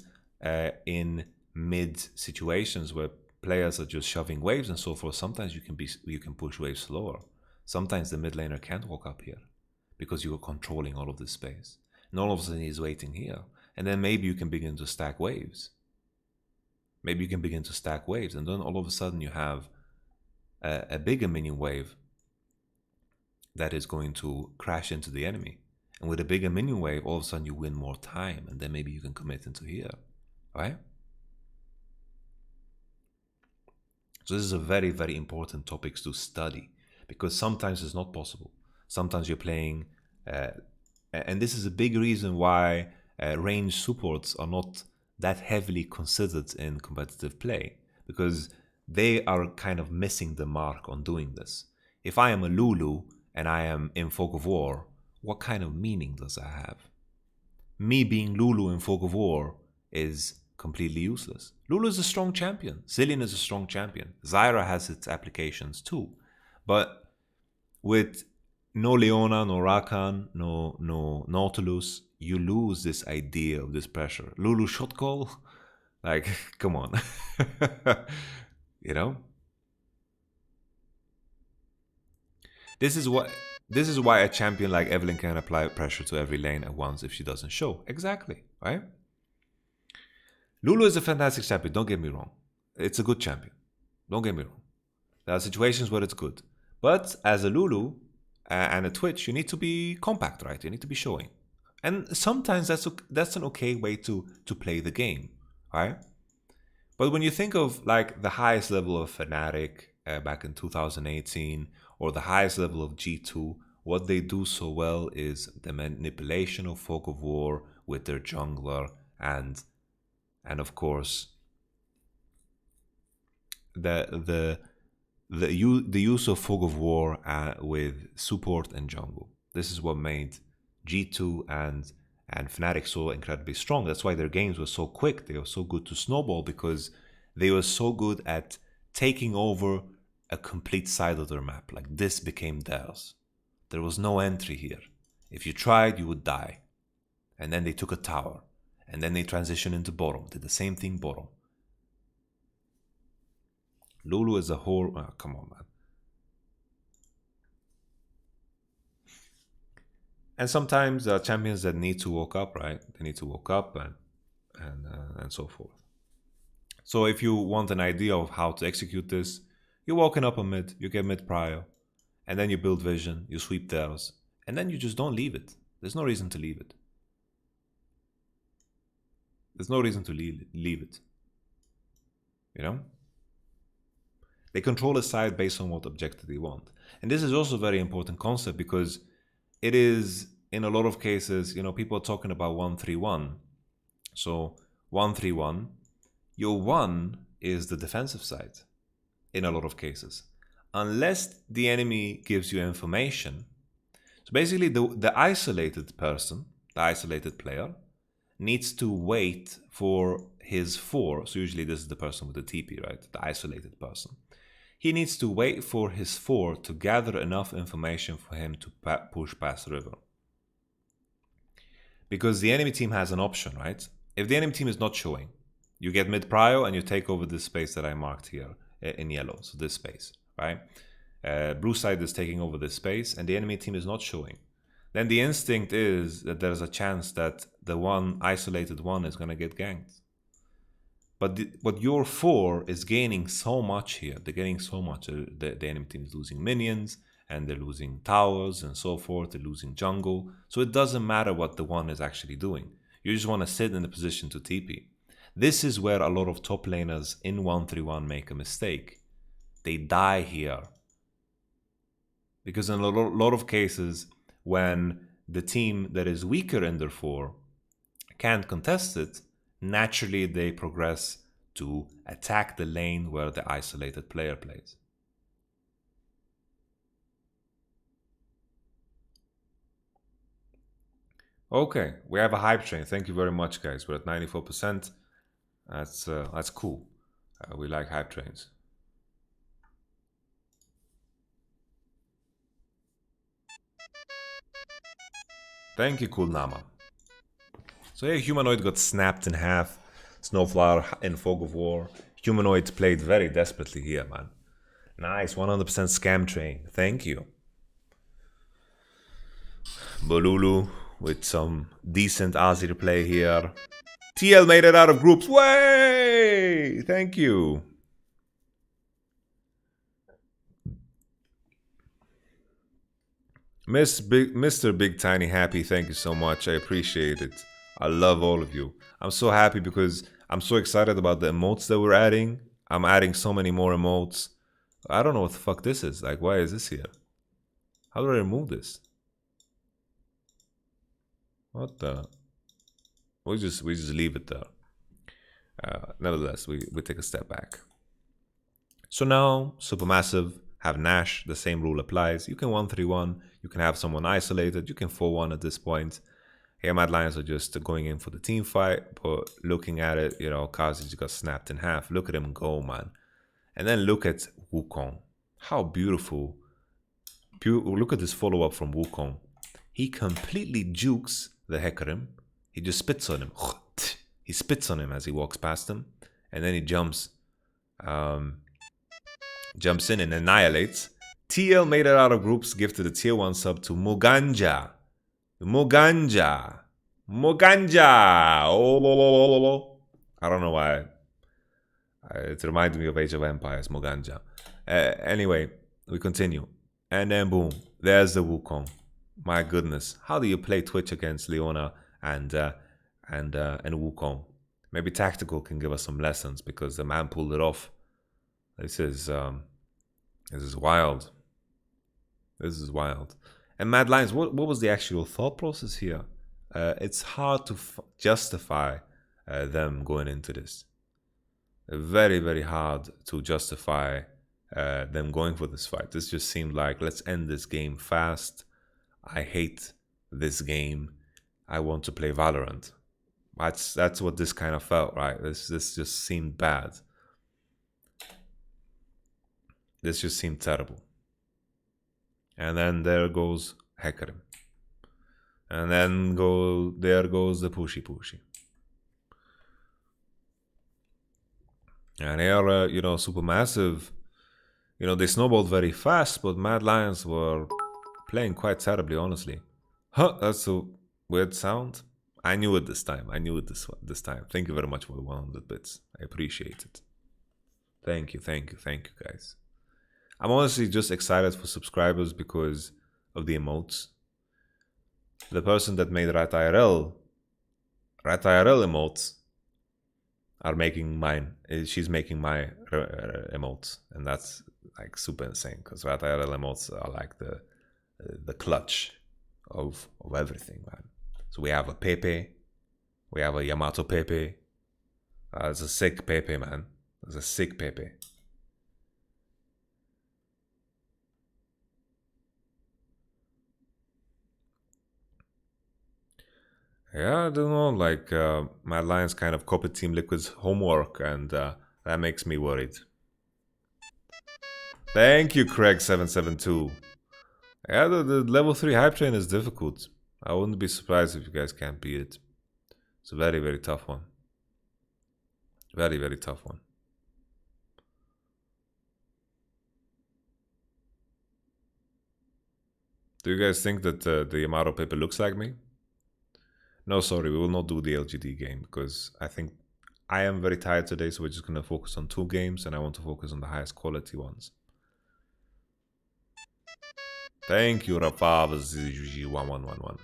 in mid situations where players are just shoving waves and so forth, sometimes you can push waves slower. Sometimes the mid laner can't walk up here because you are controlling all of this space. And all of a sudden he's waiting here. And then maybe you can begin to stack waves. And then all of a sudden you have a bigger minion wave that is going to crash into the enemy. And with a bigger minion wave, all of a sudden you win more time, and then maybe you can commit into here, right? So this is a very, very important topic to study, because sometimes it's not possible. Sometimes you're playing, and this is a big reason why range supports are not that heavily considered in competitive play, because they are kind of missing the mark on doing this. If I am a Lulu and I am in Fog of War, what kind of meaning does that have? Me being Lulu in Fog of War is completely useless. Lulu is a strong champion. Zilean is a strong champion. Zyra has its applications too. But with no Leona, no Rakan, no Nautilus, you lose this idea of this pressure. Lulu shot call? Like, come on. You know? This is why a champion like Evelynn can apply pressure to every lane at once if she doesn't show. Exactly, right? Lulu is a fantastic champion, don't get me wrong. It's a good champion. Don't get me wrong. There are situations where it's good. But as a Lulu and a Twitch, you need to be compact, right? You need to be showing. And sometimes that's an okay way to play the game, right? But when you think of like the highest level of Fnatic back in 2018, or the highest level of G2, what they do so well is the manipulation of Fog of War with their jungler, and of course the use of Fog of War with support and jungle. This is what made G2 and Fnatic so incredibly strong. That's why their games were so quick. They were so good to snowball, because they were so good at taking over a complete side of their map. Like, this became theirs. There was no entry here. If you tried, you would die. And then they took a tower. And then they transitioned into bottom. Did the same thing bottom. Lulu is a whole... Oh, come on, man. And sometimes there are champions that need to walk up, right? They need to walk up and so forth. So if you want an idea of how to execute this, you're walking up a mid, you get mid prio, and then you build vision, you sweep theirs, and then you just don't leave it. There's no reason to leave it. There's no reason to leave it. You know? They control a side based on what objective they want. And this is also a very important concept, because it is, in a lot of cases, people are talking about 1-3-1. So 1-3-1, your 1 is the defensive side in a lot of cases, unless the enemy gives you information. So basically the isolated person, the isolated player, needs to wait for his 4. So usually this is the person with the TP, right? The isolated person. He needs to wait for his 4 to gather enough information for him to push past the river. Because the enemy team has an option, right? If the enemy team is not showing, you get mid prio and you take over this space that I marked here in yellow. So this space, right? Blue side is taking over this space and the enemy team is not showing. Then the instinct is that there's a chance that the isolated one is going to get ganked. But your 4 is gaining so much here. They're getting so much. The enemy team is losing minions, and they're losing towers and so forth. They're losing jungle. So it doesn't matter what the 1 is actually doing. You just want to sit in the position to TP. This is where a lot of top laners in 1-3-1 make a mistake. They die here. Because in a lot of cases, when the team that is weaker in their 4 can't contest it, naturally they progress to attack the lane where the isolated player plays. Okay, we have a hype train. Thank you very much, guys. We're at 94%. That's cool. We like hype trains. Thank you, Cool Nama. So yeah, Humanoid got snapped in half. Snowflower in Fog of War. Humanoid played very desperately here, man. Nice, 100% scam train. Thank you. Bolulu with some decent Azir play here. TL made it out of groups. Way! Thank you. Mr. Big Tiny Happy, thank you so much. I appreciate it. I love all of you. I'm so happy because I'm so excited about the emotes that we're adding. I'm adding so many more emotes. I don't know what the fuck this is. Like, why is this here? How do I remove this? What the? We just leave it there. Nevertheless, we take a step back. So now, supermassive have Nash. The same rule applies. You can 1-3-1. You can have someone isolated. You can 4-1 at this point. Here, Mad Lions are just going in for the team fight, but looking at it, you know, Kazi just got snapped in half. Look at him go, man. And then look at Wukong. How beautiful. Look at this follow-up from Wukong. He completely jukes the Hecarim. He just spits on him. He spits on him as he walks past him. And then he jumps in and annihilates. TL made it out of groups, gifted a tier 1 sub to Muganja. Muganja. Oh, I don't know why. It reminded me of Age of Empires, Muganja. Anyway, we continue. And then boom, there's the Wukong. My goodness, how do you play Twitch against Leona and Wukong? Maybe Tactical can give us some lessons because the man pulled it off. This is wild. This is wild. And Mad Lions, what was the actual thought process here? It's hard to justify them going into this. Very, very hard to justify them going for this fight. This just seemed like, let's end this game fast. I hate this game. I want to play Valorant. That's what this kind of felt, right? This just seemed bad. This just seemed terrible. And then there goes Hecarim. And then there goes the pushy. And here, you know, supermassive, you know, they snowballed very fast, but Mad Lions were playing quite terribly, honestly. Huh, that's a weird sound. I knew it this time. I knew it this time. Thank you very much for the 100 bits. I appreciate it. Thank you, guys. I'm honestly just excited for subscribers because of the emotes. The person that made Rat IRL emotes are making mine. She's making my emotes, and that's like super insane because Rat IRL emotes are like the clutch of everything, man. So we have a Pepe, we have a Yamato Pepe. It's a sick Pepe, man. It's a sick Pepe. Yeah, I don't know. Like, Mad Lions kind of copied Team Liquid's homework, and that makes me worried. Thank you, Craig772. Yeah, the level 3 hype train is difficult. I wouldn't be surprised if you guys can't beat it. It's a very, very tough one. Very, very tough one. Do you guys think that the Yamato paper looks like me? No, sorry, we will not do the LGD game because I think I am very tired today, so we're just going to focus on 2 games and I want to focus on the highest quality ones. Thank you, Rafav1111.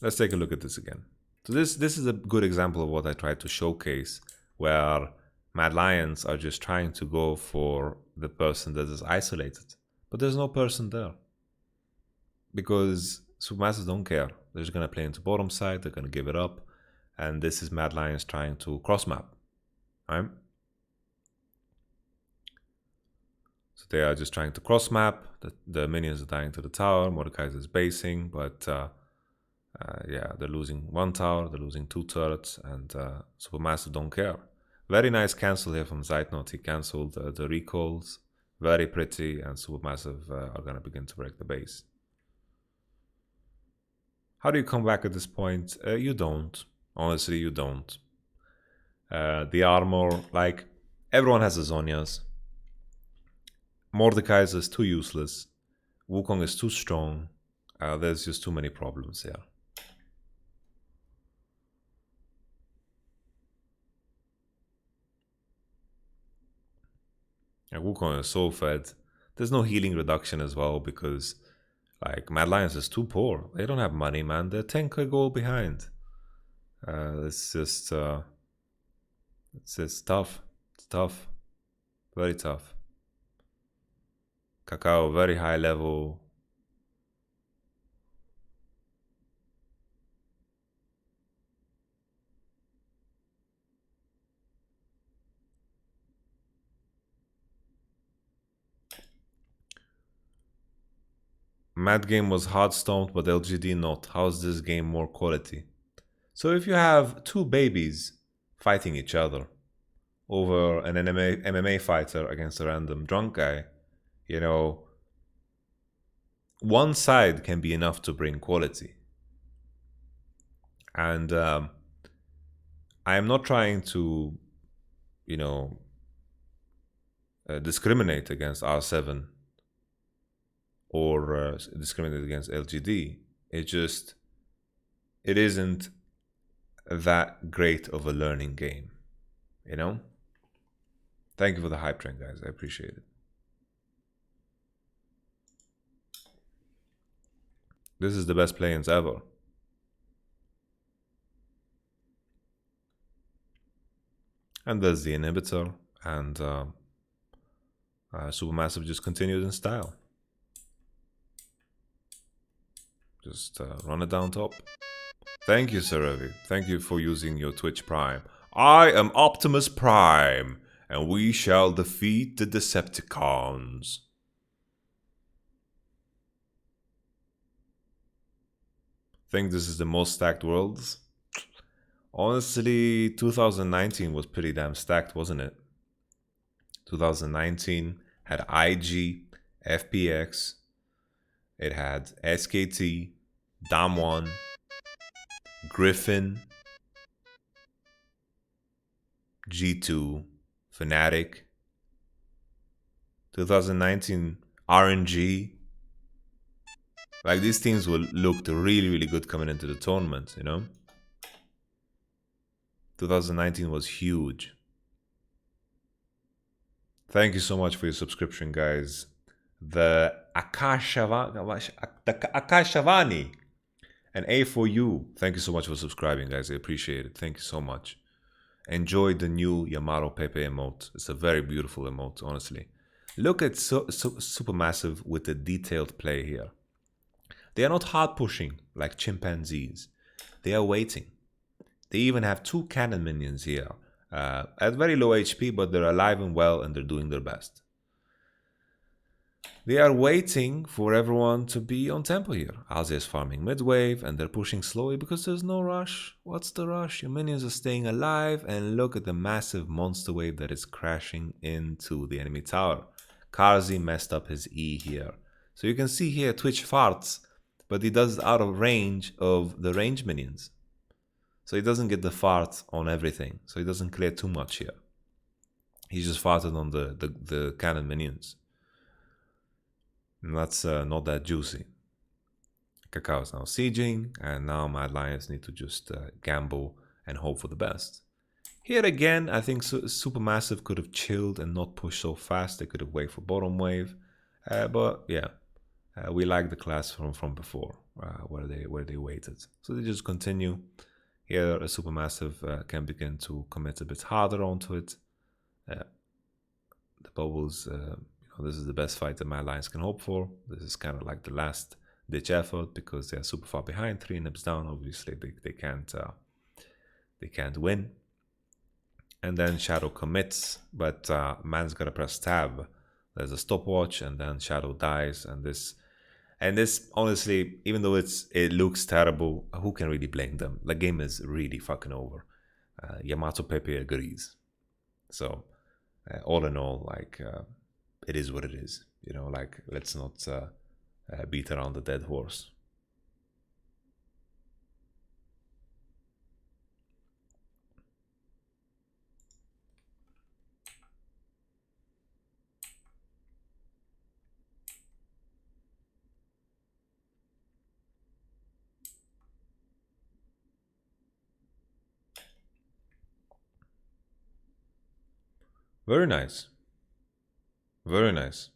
Let's take a look at this again. So this is a good example of what I tried to showcase, where Mad Lions are just trying to go for the person that is isolated. But there's no person there. Because Supermassive don't care. They're just going to play into bottom side, they're going to give it up. And this is Mad Lions trying to cross map. Right? So they are just trying to cross map. The minions are dying to the tower. Mordekaiser is basing, but Yeah, they're losing one tower, they're losing two turrets, and Supermassive don't care. Very nice cancel here from Zeitnot. He cancelled the recalls. Very pretty, and Supermassive are going to begin to break the base. How do you come back at this point? You don't. Honestly, you don't. The armor, like, everyone has the Zonias. Mordekaiser is too useless. Wukong is too strong. There's just too many problems here. And Wukong is so fed. There's no healing reduction as well because, like, Mad Lions is too poor. They don't have money, man. They're 10k gold behind. It's just, it's tough. It's tough. Very tough. Cacao, very high level. Mad Game was hard stomped, but LGD not. How's this game more quality? So if you have two babies fighting each other over an MMA fighter against a random drunk guy, you know, one side can be enough to bring quality. And I am not trying to, you know, discriminate against R7 or discriminate against LGD. It isn't that great of a learning game, you know? Thank you for the hype train, guys. I appreciate it. This is the best Playins ever. And there's the inhibitor, and Supermassive just continued in style. Just run it down top. Thank you, Saravi. Thank you for using your Twitch Prime. I am Optimus Prime, and we shall defeat the Decepticons. Think this is the most stacked worlds? Honestly, 2019 was pretty damn stacked, wasn't it? 2019 had IG, FPX, it had SKT, Damwon, Griffin, G2, Fnatic. 2019 RNG. Like, these teams looked really, really good coming into the tournament, you know? 2019 was huge. Thank you so much for your subscription, guys. The Akashavani and A4U. Thank you so much for subscribing, guys. I appreciate it. Thank you so much. Enjoy the new Yamato Pepe emote. It's a very beautiful emote, honestly. Look at Supermassive with the detailed play here. They are not hard pushing like chimpanzees. They are waiting. They even have two cannon minions here at very low HP, but they're alive and well and they're doing their best. They are waiting for everyone to be on tempo here. Azia is farming mid-wave and they're pushing slowly because there's no rush. What's the rush? Your minions are staying alive, and look at the massive monster wave that is crashing into the enemy tower. Karzi messed up his E here. So you can see here Twitch farts, but he does it out of range of the range minions. So he doesn't get the farts on everything. So he doesn't clear too much here. He just farted on the cannon minions. And that's not that juicy. Cacao is now sieging, and now Mad Lions need to just gamble and hope for the best. Here again, I think Supermassive could have chilled and not pushed so fast. They could have waited for bottom wave. But yeah, we like the class from before, where they waited. So they just continue. Here, a Supermassive can begin to commit a bit harder onto it. The bubbles, this is the best fight that Mad Lions can hope for. This is kind of like the last ditch effort because they are super far behind, 3 nips down. Obviously, they can't win. And then Shadow commits, but man's gotta press tab. There's a stopwatch, and then Shadow dies, and this And this, honestly, even though it looks terrible, who can really blame them? The game is really fucking over. Yamato Pepe agrees. So, all in all, like, it is what it is. You know, like, let's not beat around the dead horse. Very nice. Very nice.